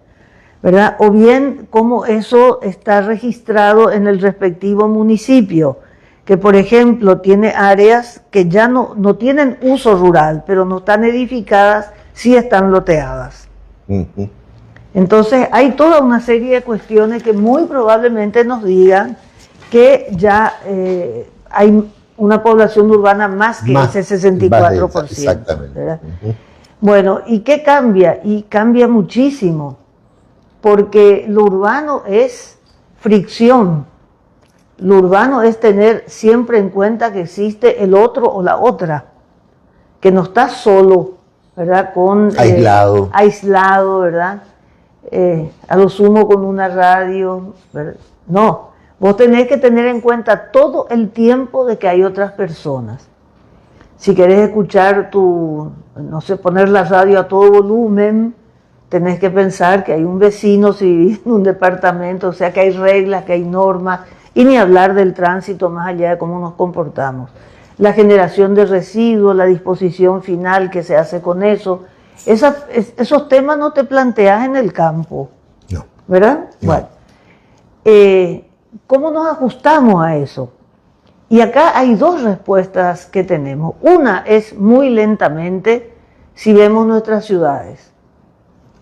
¿verdad? O bien cómo eso está registrado en el respectivo municipio, que por ejemplo tiene áreas que ya no tienen uso rural, pero no están edificadas, sí están loteadas. Ujú. Entonces hay toda una serie de cuestiones que muy probablemente nos digan que ya hay una población urbana más que ese 64%. Exactamente. ¿Verdad? Ujú. Bueno, ¿y qué cambia? Y cambia muchísimo, porque lo urbano es fricción. Lo urbano es tener siempre en cuenta que existe el otro o la otra, que no está solo, ¿verdad? Aislado, ¿verdad? A lo sumo con una radio, ¿verdad? No, vos tenés que tener en cuenta todo el tiempo de que hay otras personas. Si querés escuchar poner la radio a todo volumen, tenés que pensar que hay un vecino si vivís en un departamento, o sea que hay reglas, que hay normas, y ni hablar del tránsito más allá de cómo nos comportamos. La generación de residuos, la disposición final que se hace con eso, esos temas no te planteas en el campo, No. ¿verdad? No. Bueno, ¿cómo nos ajustamos a eso? Y acá hay dos respuestas que tenemos. Una es muy lentamente, si vemos nuestras ciudades,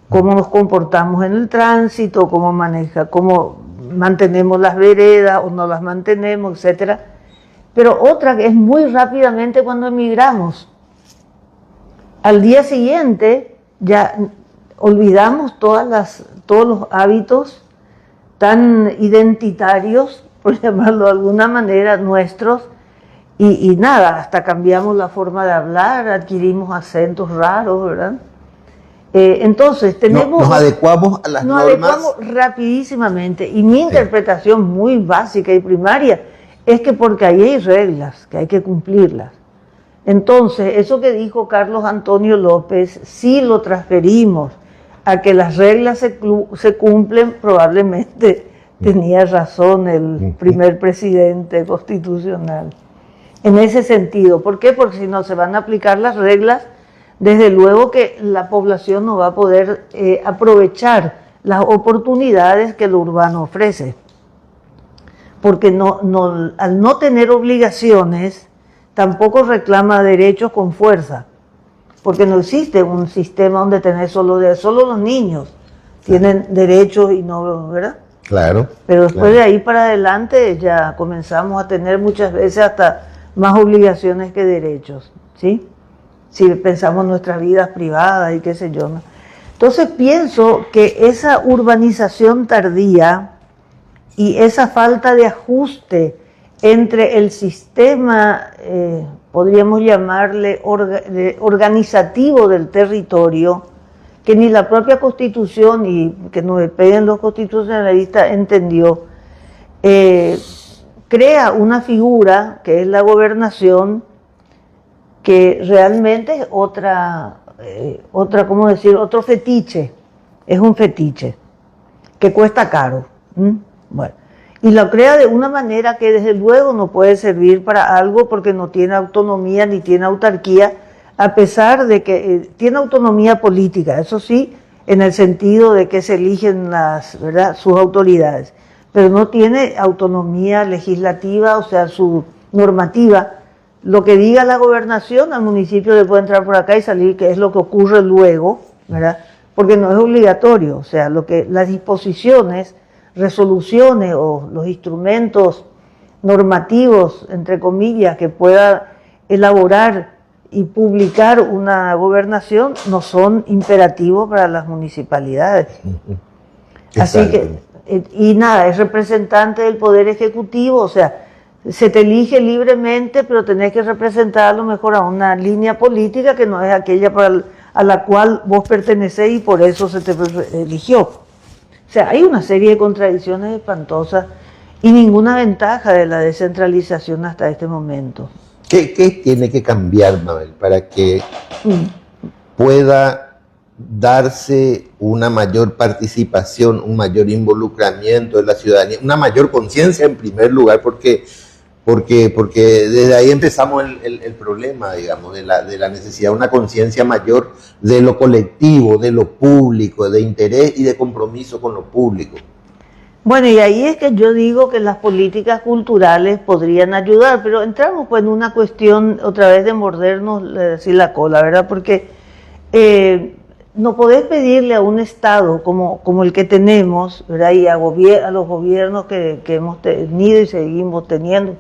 cómo nos comportamos en el tránsito, cómo mantenemos las veredas o no las mantenemos, etcétera. Pero otra que es muy rápidamente cuando emigramos. Al día siguiente ya olvidamos todos los hábitos tan identitarios, por llamarlo de alguna manera, nuestros, y nada, hasta cambiamos la forma de hablar, adquirimos acentos raros, ¿verdad? Entonces tenemos... Nos adecuamos a las normas. Nos adecuamos rapidísimamente, y mi interpretación muy básica y primaria es que porque ahí hay reglas, que hay que cumplirlas. Entonces, eso que dijo Carlos Antonio López, si lo transferimos a que las reglas se cumplen, probablemente tenía razón el primer presidente constitucional. En ese sentido, ¿por qué? Porque si no se van a aplicar las reglas, desde luego que la población no va a poder aprovechar las oportunidades que lo urbano ofrece. Porque al no tener obligaciones, tampoco reclama derechos con fuerza. Porque no existe un sistema donde solo los niños tienen derechos y no, ¿verdad? Claro. Pero después de ahí para adelante ya comenzamos a tener muchas veces hasta más obligaciones que derechos, ¿sí? Si pensamos en nuestras vidas privadas y qué sé yo, ¿no? Entonces pienso que esa urbanización tardía y esa falta de ajuste entre el sistema, podríamos llamarle organizativo del territorio, que ni la propia Constitución, y que nos piden los constitucionalistas, entendió, crea una figura que es la gobernación, que realmente es ¿cómo decir? Otro fetiche, es un fetiche, que cuesta caro. Bueno, y lo crea de una manera que desde luego no puede servir para algo porque no tiene autonomía ni tiene autarquía, a pesar de que tiene autonomía política, eso sí, en el sentido de que se eligen ¿verdad?, sus autoridades, pero no tiene autonomía legislativa, o sea, su normativa. Lo que diga la gobernación, al municipio le puede entrar por acá y salir, que es lo que ocurre luego, ¿verdad? Porque no es obligatorio, o sea, las disposiciones, resoluciones o los instrumentos normativos, entre comillas, que pueda elaborar y publicar una gobernación no son imperativos para las municipalidades. Así que, y nada, es representante del Poder Ejecutivo, o sea, se te elige libremente, pero tenés que representar a lo mejor a una línea política que no es aquella a la cual vos pertenecés y por eso se te eligió. O sea, hay una serie de contradicciones espantosas y ninguna ventaja de la descentralización hasta este momento. ¿Qué tiene que cambiar, Mabel, para que pueda darse una mayor participación, un mayor involucramiento de la ciudadanía, una mayor conciencia en primer lugar, porque desde ahí empezamos el problema, digamos, de la necesidad de una conciencia mayor de lo colectivo, de lo público, de interés y de compromiso con lo público. Bueno, y ahí es que yo digo que las políticas culturales podrían ayudar, pero entramos pues en una cuestión otra vez de mordernos así la cola, ¿verdad? Porque no podés pedirle a un Estado como el que tenemos, ¿verdad? Y a los gobiernos que hemos tenido y seguimos teniendo,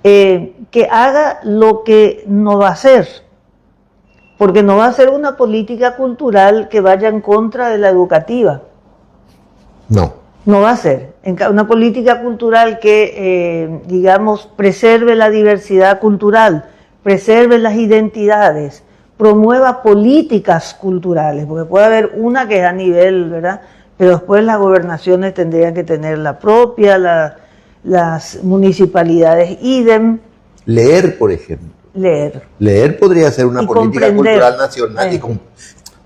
que haga lo que no va a hacer, porque no va a ser una política cultural que vaya en contra de la educativa. No va a ser. Una política cultural que, digamos, preserve la diversidad cultural, preserve las identidades, promueva políticas culturales, porque puede haber una que es a nivel, ¿verdad? Pero después las gobernaciones tendrían que tener la propia, las municipalidades idem. Leer, por ejemplo. Leer podría ser una política cultural nacional.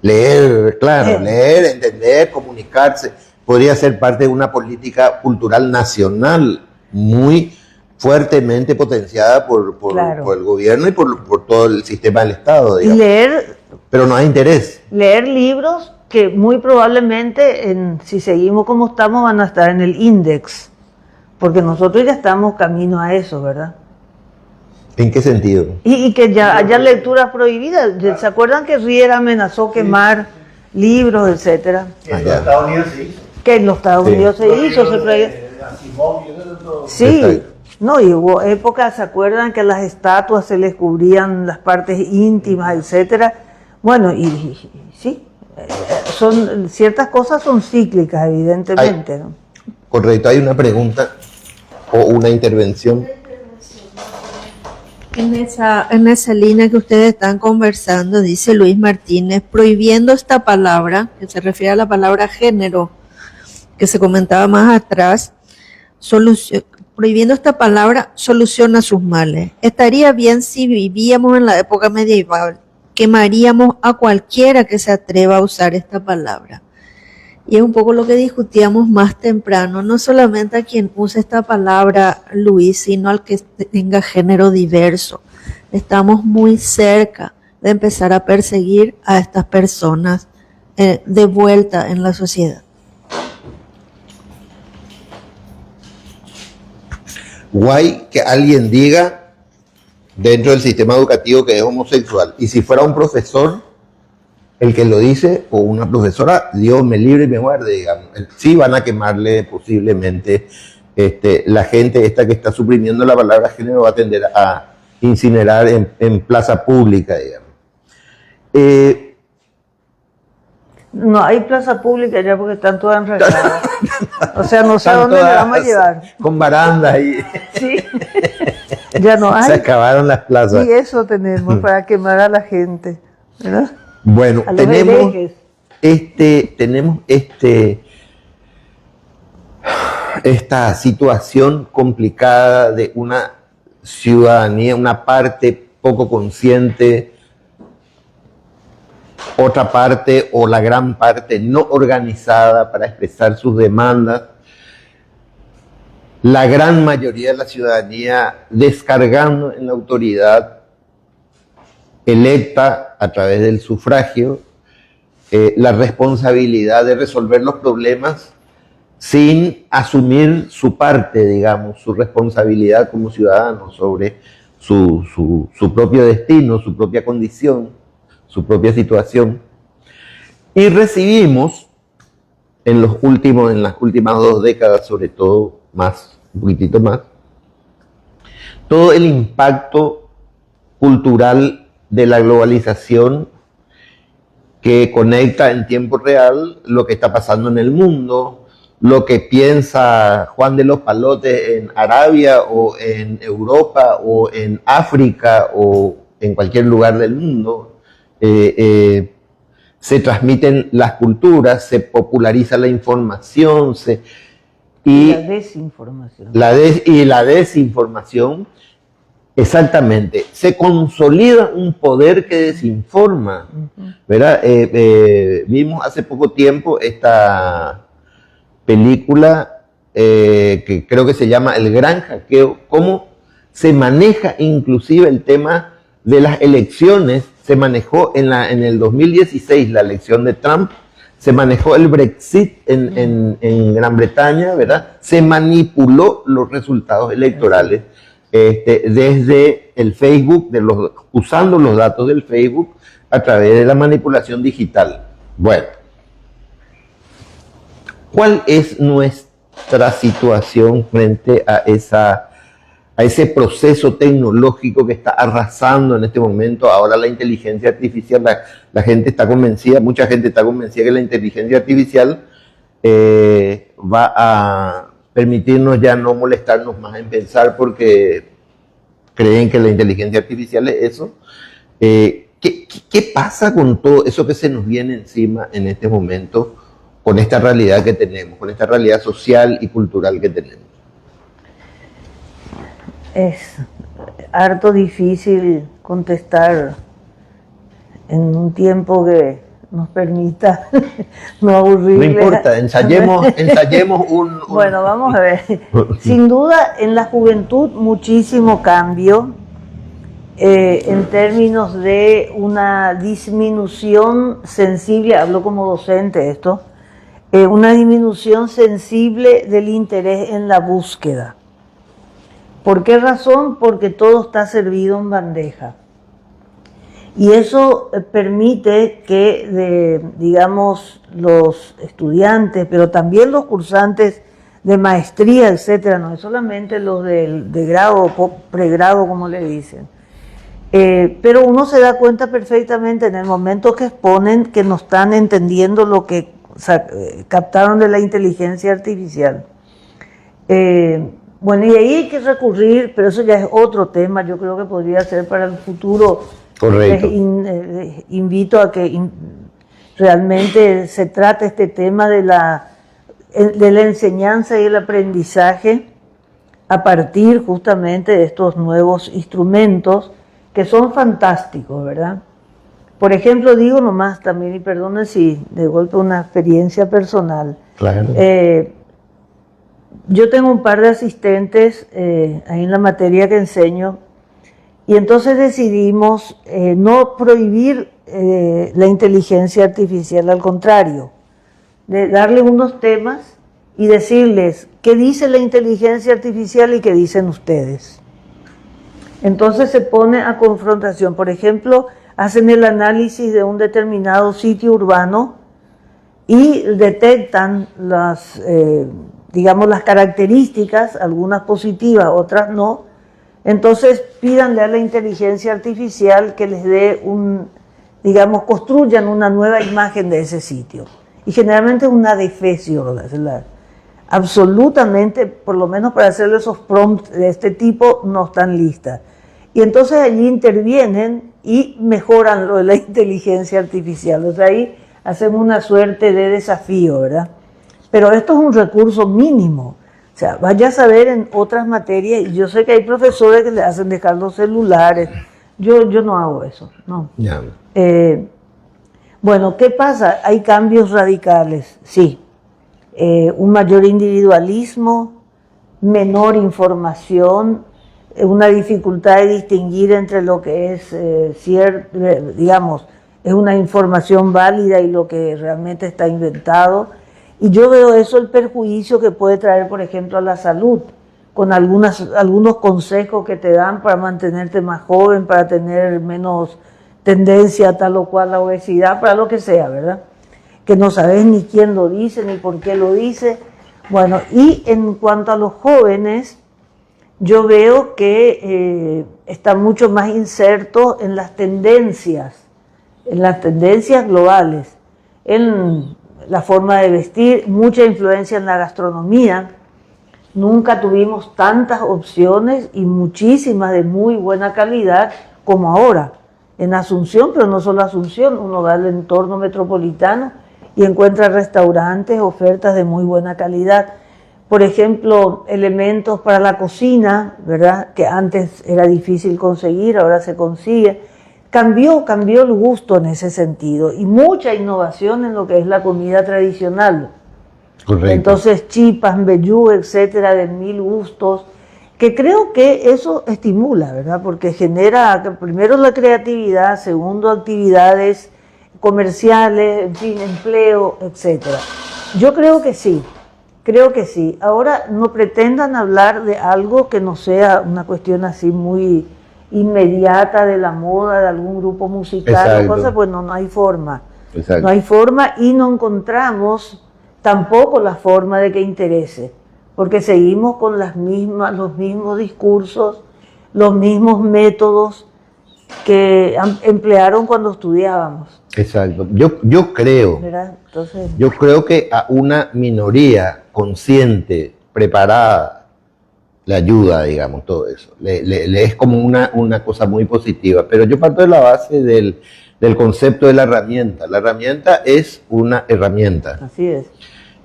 Leer, claro, leer, entender, comunicarse. Podría ser parte de una política cultural nacional muy fuertemente potenciada por el gobierno y por todo el sistema del Estado, digamos. Leer, pero no hay interés. Leer libros que muy probablemente, si seguimos como estamos, van a estar en el índice, porque nosotros ya estamos camino a eso, ¿verdad? ¿En qué sentido? Y que ya haya lecturas prohibidas. ¿Se acuerdan que Riera amenazó quemar libros, etcétera? En los Estados Unidos sí. Que en los Estados Unidos se hizo, sí, no, y hubo épocas, ¿se acuerdan que a las estatuas se les cubrían las partes íntimas, etcétera? Bueno, y sí, ciertas cosas son cíclicas, evidentemente, ¿no? Correcto, hay una pregunta o una intervención. En esa línea que ustedes están conversando, dice Luis Martínez, prohibiendo esta palabra, que se refiere a la palabra género, que se comentaba más atrás, prohibiendo esta palabra soluciona sus males. Estaría bien si vivíamos en la época medieval, quemaríamos a cualquiera que se atreva a usar esta palabra. Y es un poco lo que discutíamos más temprano, no solamente a quien use esta palabra, Luis, sino al que tenga género diverso. Estamos muy cerca de empezar a perseguir a estas personas de vuelta en la sociedad. Guay que alguien diga dentro del sistema educativo que es homosexual. Y si fuera un profesor el que lo dice, o una profesora, Dios me libre y me guarde, digamos. Sí van a quemarle posiblemente. La gente esta que está suprimiendo la palabra género va a tender a incinerar en plaza pública, digamos. No hay plaza pública ya porque están todas enredadas. O sea, no sé a dónde le vamos a llevar. Con barandas y... Sí, ya no hay. Se acabaron las plazas. Y eso tenemos para quemar a la gente, ¿verdad? Bueno, tenemos esta situación complicada de una ciudadanía, una parte poco consciente, otra parte o la gran parte no organizada para expresar sus demandas, la gran mayoría de la ciudadanía descargando en la autoridad electa a través del sufragio la responsabilidad de resolver los problemas sin asumir su parte, digamos, su responsabilidad como ciudadano sobre su propio destino, su propia condición, su propia situación. Y recibimos en las últimas 2 décadas, sobre todo, un poquitito más, todo el impacto cultural de la globalización que conecta en tiempo real lo que está pasando en el mundo, lo que piensa Juan de los Palotes en Arabia o en Europa o en África o en cualquier lugar del mundo. Se transmiten las culturas, se populariza la información y la desinformación. La desinformación. Exactamente. Se consolida un poder que desinforma, ¿verdad? Vimos hace poco tiempo esta película que creo que se llama El Gran Hackeo, cómo se maneja inclusive el tema de las elecciones. Se manejó en el 2016 la elección de Trump, se manejó el Brexit en Gran Bretaña, ¿verdad? Se manipuló los resultados electorales desde el Facebook, usando los datos del Facebook a través de la manipulación digital. Bueno, ¿cuál es nuestra situación frente a ese proceso tecnológico que está arrasando en este momento? Ahora la inteligencia artificial, la gente está convencida, mucha gente está convencida que la inteligencia artificial va a permitirnos ya no molestarnos más en pensar porque creen que la inteligencia artificial es eso. ¿Qué pasa con todo eso que se nos viene encima en este momento, con esta realidad que tenemos, con esta realidad social y cultural que tenemos? Es harto difícil contestar en un tiempo que nos permita no aburrirle. No importa, ensayemos un... Bueno, vamos a ver. Sin duda, en la juventud muchísimo cambio en términos de una disminución sensible, hablo como docente esto, una disminución sensible del interés en la búsqueda. ¿Por qué razón? Porque todo está servido en bandeja. Y eso permite que, digamos, los estudiantes, pero también los cursantes de maestría, etcétera, no es solamente los de grado o pregrado, como le dicen. Pero uno se da cuenta perfectamente en el momento que exponen que no están entendiendo lo que captaron de la inteligencia artificial. Bueno, y ahí hay que recurrir, pero eso ya es otro tema, yo creo que podría ser para el futuro. Correcto. Les invito a que realmente se trate este tema de la enseñanza y el aprendizaje a partir justamente de estos nuevos instrumentos que son fantásticos, ¿verdad? Por ejemplo, digo nomás también, y perdonen si de golpe una experiencia personal. Claro. Yo tengo un par de asistentes ahí en la materia que enseño, y entonces decidimos no prohibir la inteligencia artificial, al contrario, de darle unos temas y decirles qué dice la inteligencia artificial y qué dicen ustedes. Entonces se pone a confrontación. Por ejemplo, hacen el análisis de un determinado sitio urbano y detectan las, digamos, las características, algunas positivas, otras no. Entonces pídanle a la inteligencia artificial que les dé digamos, construyan una nueva imagen de ese sitio. Y generalmente una defecio, absolutamente, por lo menos para hacerle esos prompts de este tipo, no están listas. Y entonces allí intervienen y mejoran lo de la inteligencia artificial. O sea, ahí hacemos una suerte de desafío, ¿verdad? Pero esto es un recurso mínimo. O sea, vaya a saber en otras materias, y yo sé que hay profesores que le hacen dejar los celulares. Yo no hago eso, no. Ya. Bueno, ¿qué pasa? Hay cambios radicales, sí. Un mayor individualismo, menor información, una dificultad de distinguir entre lo que es cierto, digamos, es una información válida y lo que realmente está inventado. Y yo veo eso, el perjuicio que puede traer, por ejemplo, a la salud, con algunos consejos que te dan para mantenerte más joven, para tener menos tendencia a tal o cual la obesidad, para lo que sea, ¿verdad? Que no sabes ni quién lo dice, ni por qué lo dice. Bueno, y en cuanto a los jóvenes, yo veo que están mucho más insertos en las tendencias globales, en la forma de vestir, mucha influencia en la gastronomía. Nunca tuvimos tantas opciones y muchísimas de muy buena calidad como ahora. En Asunción, pero no solo Asunción, uno va al entorno metropolitano y encuentra restaurantes, ofertas de muy buena calidad. por ejemplo, elementos para la cocina, ¿verdad? Que antes era difícil conseguir, ahora se consigue. Cambió el gusto en ese sentido y mucha innovación en lo que es la comida tradicional. Correcto. Entonces, chipas, mbejú, etcétera, de 1000 gustos, que creo que eso estimula, ¿verdad? Porque genera, primero, la creatividad, segundo, actividades comerciales, en fin, empleo, etcétera. Yo creo que sí. Creo que sí. Ahora, no pretendan hablar de algo que no sea una cuestión así muy inmediata de la moda de algún grupo musical Exacto. o cosas, pues no hay forma. Exacto. No hay forma y no encontramos tampoco la forma de que interese, porque seguimos con los mismos discursos, los mismos métodos que emplearon cuando estudiábamos, Exacto. Yo creo. ¿verdad? Entonces, Yo creo que a una minoría consciente, preparada, le ayuda, digamos, todo eso. Le es como una cosa muy positiva. Pero yo parto de la base del concepto de la herramienta. La herramienta es una herramienta. así es.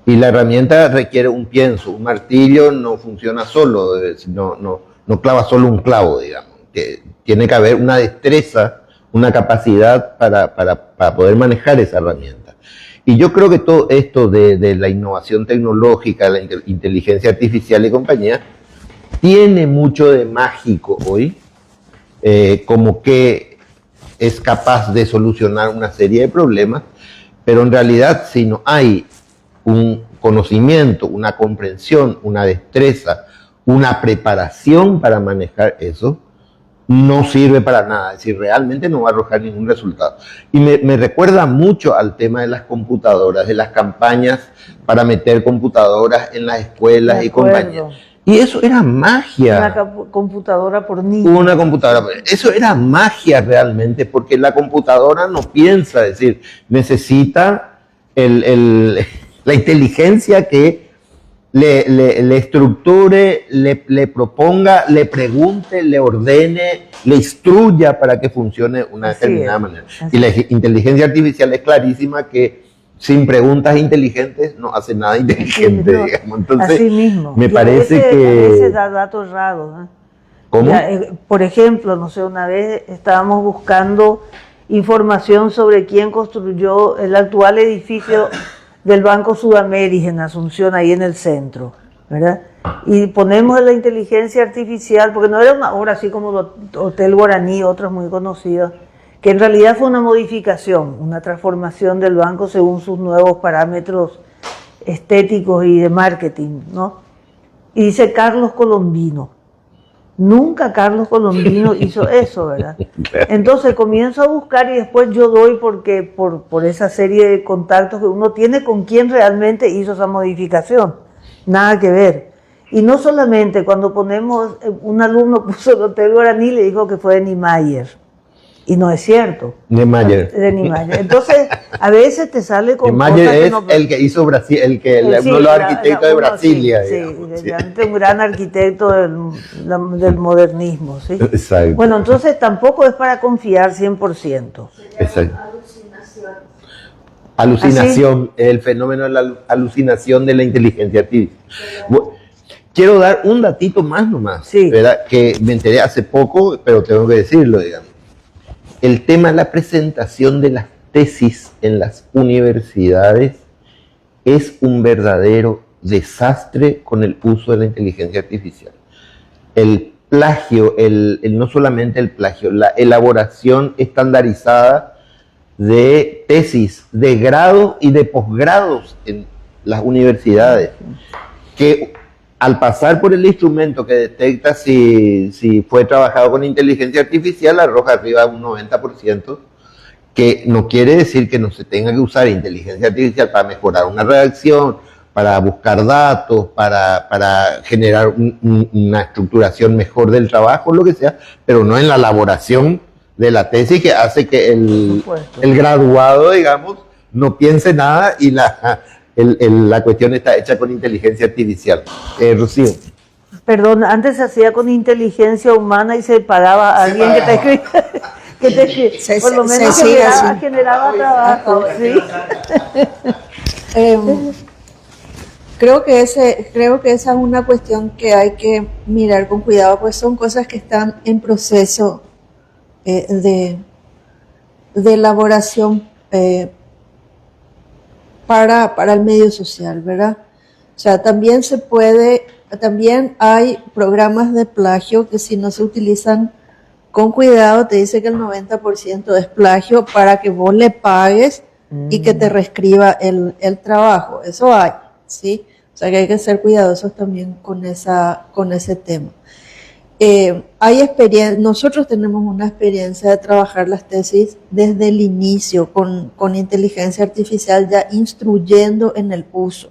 Y la herramienta requiere un pienso. Un martillo no funciona solo, no clava solo un clavo, digamos. Tiene que haber una destreza, una capacidad para poder manejar esa herramienta. Y yo creo que todo esto de la innovación tecnológica, la inteligencia artificial y compañía, tiene mucho de mágico hoy, como que es capaz de solucionar una serie de problemas, pero en realidad si no hay un conocimiento, una comprensión, una destreza, una preparación para manejar eso, no sirve para nada, es decir, realmente no va a arrojar ningún resultado. Y me recuerda mucho al tema de las computadoras, de las campañas para meter computadoras en las escuelas y compañías. Y eso era magia. Una computadora por niño. Una computadora. Eso era magia realmente, porque la computadora no piensa, es decir, necesita la inteligencia que le estructure, le proponga, le pregunte, le ordene, le instruya para que funcione una determinada manera. Y la inteligencia artificial es clarísima que sin preguntas inteligentes no hace nada inteligente, no, digamos. Entonces, así mismo. me parece a que... veces da datos raros, ¿eh? ¿Cómo? Ya, por ejemplo, no sé, una vez estábamos buscando información sobre quién construyó el actual edificio del Banco Sudamérica en Asunción, ahí en el centro, ¿verdad? Y ponemos la inteligencia artificial, porque no era una obra así como el Hotel Guaraní, otras muy conocidas, que en realidad fue una modificación, una transformación del banco según sus nuevos parámetros estéticos y de marketing, ¿no? Y dice Carlos Colombino. Nunca Carlos Colombino hizo eso, ¿verdad? Entonces comienzo a buscar y después yo doy porque por esa serie de contactos que uno tiene con quien realmente hizo esa modificación. Nada que ver. Y no solamente cuando ponemos, un alumno puso el Hotel Guaraní y le dijo que fue de Niemeyer. Y no es cierto. Niemeyer. De Niemeyer. Entonces, a veces te sale con Niemeyer cosas que es no... el que hizo Brasil, uno de los arquitectos de Brasilia. Sí, digamos, realmente un gran arquitecto del modernismo. ¿sí? Exacto. Bueno, entonces tampoco es para confiar 100%. Exacto. Alucinación, el fenómeno de la alucinación de la inteligencia artificial. Bueno, quiero dar un datito más nomás, Sí. ¿verdad? Que me enteré hace poco, pero tengo que decirlo, digamos. El tema de la presentación de las tesis en las universidades es un verdadero desastre con el uso de la inteligencia artificial. El plagio, no solamente el plagio, la elaboración estandarizada de tesis de grado y de posgrados en las universidades, que al pasar por el instrumento que detecta si fue trabajado con inteligencia artificial, arroja arriba un 90%, que no quiere decir que no se tenga que usar inteligencia artificial para mejorar una redacción, para buscar datos, para generar una estructuración mejor del trabajo, lo que sea, pero no en la elaboración de la tesis, que hace que el graduado, digamos, no piense nada y la cuestión está hecha con inteligencia artificial. Rocío. Perdón, antes se hacía con inteligencia humana y se pagaba a alguien que te escribía. Por lo menos generaba trabajo. ¿sí? Creo que esa es una cuestión que hay que mirar con cuidado, pues son cosas que están en proceso de elaboración para el medio social, ¿verdad? O sea, también hay programas de plagio que si no se utilizan con cuidado, te dice que el 90% es plagio para que vos le pagues y que te reescriba el trabajo. Eso hay, ¿sí? O sea que hay que ser cuidadosos también con ese tema. Nosotros tenemos una experiencia de trabajar las tesis desde el inicio con inteligencia artificial, ya instruyendo en el uso.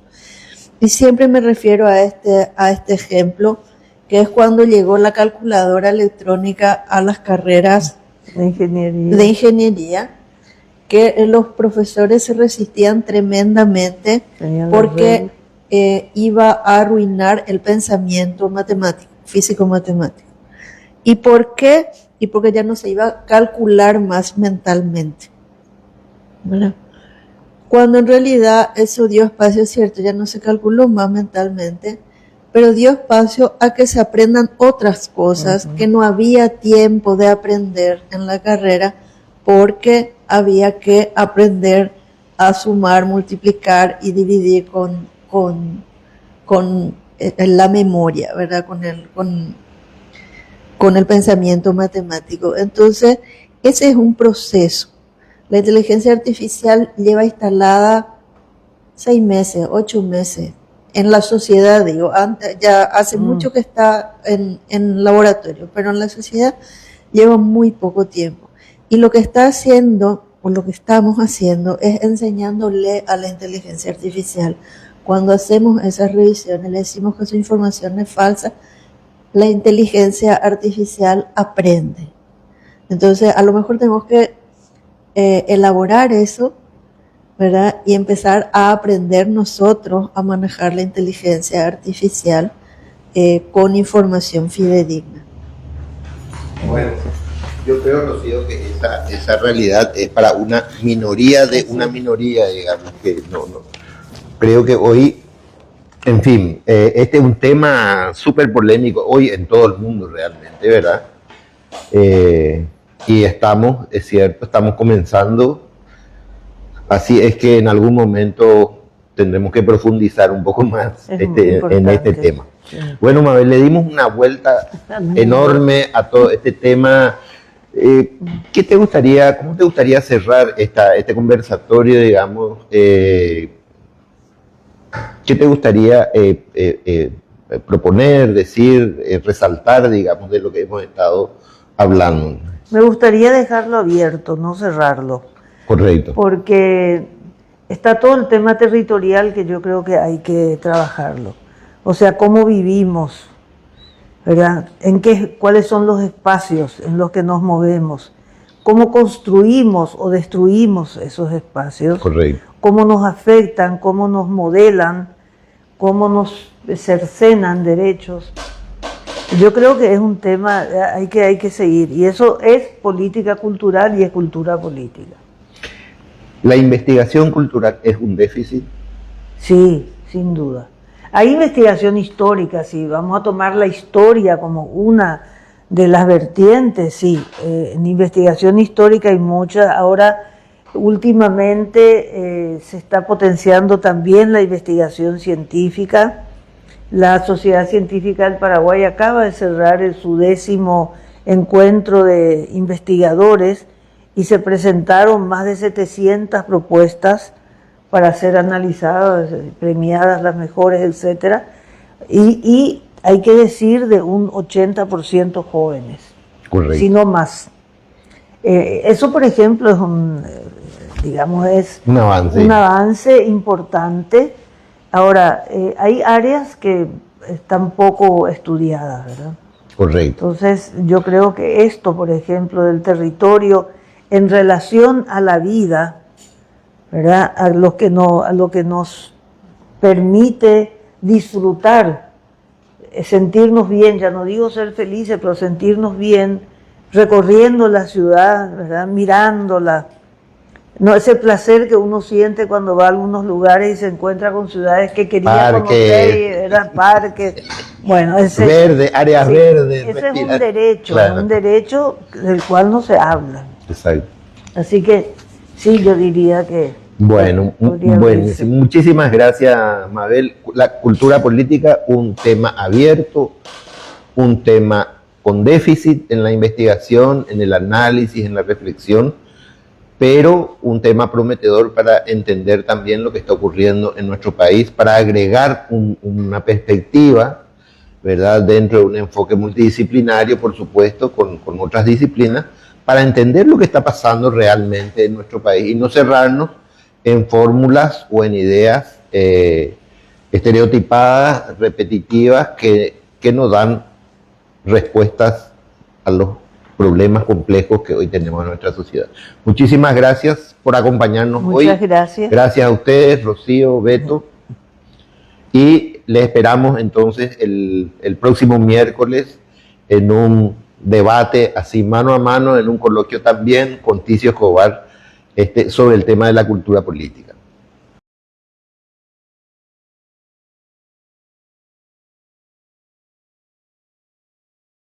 Y siempre me refiero a este ejemplo, que es cuando llegó la calculadora electrónica a las carreras de ingeniería, que los profesores se resistían tremendamente porque iba a arruinar el pensamiento matemático, físico-matemático. ¿Y por qué? Y porque ya no se iba a calcular más mentalmente, ¿verdad? Cuando en realidad eso dio espacio, es cierto, ya no se calculó más mentalmente, pero dio espacio a que se aprendan otras cosas que no había tiempo de aprender en la carrera, porque había que aprender a sumar, multiplicar y dividir con la memoria, ¿verdad? Con el pensamiento matemático. Entonces, ese es un proceso. La inteligencia artificial lleva instalada 6 meses, 8 meses en la sociedad, digo, ya hace mucho que está en laboratorio, pero en la sociedad lleva muy poco tiempo. Y lo que está haciendo, o lo que estamos haciendo, es enseñándole a la inteligencia artificial. Cuando hacemos esas revisiones, le decimos que su información es falsa, la inteligencia artificial aprende. Entonces, a lo mejor tenemos que elaborar eso, ¿verdad? Y empezar a aprender nosotros a manejar la inteligencia artificial con información fidedigna. Bueno, yo creo, Rocío, que esa realidad es para una minoría de una minoría, digamos, que no. Creo que hoy, en fin, este es un tema súper polémico hoy en todo el mundo realmente, ¿verdad? Y es cierto, estamos comenzando. Así es que en algún momento tendremos que profundizar un poco más en este tema. Sí. Bueno, Mabel, le dimos una vuelta enorme a todo este tema. ¿Cómo te gustaría cerrar este conversatorio, digamos? ¿Qué te gustaría proponer, decir, resaltar, digamos, de lo que hemos estado hablando? Me gustaría dejarlo abierto, no cerrarlo. Correcto. Porque está todo el tema territorial que yo creo que hay que trabajarlo. O sea, cómo vivimos, ¿verdad? ¿Cuáles son los espacios en los que nos movemos? ¿Cómo construimos o destruimos esos espacios? Correcto. ¿Cómo nos afectan? ¿Cómo nos modelan? ¿Cómo nos cercenan derechos? Yo creo que es un tema hay que seguir. Y eso es política cultural y es cultura política. ¿La investigación cultural es un déficit? Sí, sin duda. Hay investigación histórica, sí. Vamos a tomar la historia como una de las vertientes, sí. En investigación histórica hay muchas. Ahora, últimamente, se está potenciando también la investigación científica. La Sociedad Científica del Paraguay acaba de cerrar su 10º encuentro de investigadores y se presentaron más de 700 propuestas para ser analizadas, premiadas las mejores, etcétera, y hay que decir de un 80% jóvenes. Correcto. Si no más. Eso, por ejemplo, es un avance importante. Ahora, hay áreas que están poco estudiadas, ¿verdad? Correcto. Entonces, yo creo que esto, por ejemplo, del territorio en relación a la vida, ¿verdad? A lo que nos permite disfrutar, sentirnos bien, ya no digo ser felices, pero sentirnos bien recorriendo la ciudad, ¿verdad? Mirándola, No, ese placer que uno siente cuando va a algunos lugares y se encuentra con ciudades que quería Parque. conocer, y eran parques. Bueno, ese, Verde, áreas sí, verdes. ese es un respirar. derecho, Claro. un derecho del cual no se habla. Exacto. Así que sí, yo diría que Bueno, podría buenísimo. abrirse. Muchísimas gracias, Mabel. La cultura política, un tema abierto, un tema con déficit en la investigación, en el análisis, en la reflexión, pero un tema prometedor para entender también lo que está ocurriendo en nuestro país, para agregar una perspectiva, ¿verdad?, dentro de un enfoque multidisciplinario, por supuesto, con otras disciplinas, para entender lo que está pasando realmente en nuestro país y no cerrarnos en fórmulas o en ideas estereotipadas, repetitivas, que no dan respuestas a los problemas complejos que hoy tenemos en nuestra sociedad. Muchísimas gracias por acompañarnos hoy. Muchas gracias. Gracias a ustedes, Rocío, Beto. Y les esperamos entonces el próximo miércoles en un debate así mano a mano, en un coloquio también con Ticio Escobar sobre el tema de la cultura política.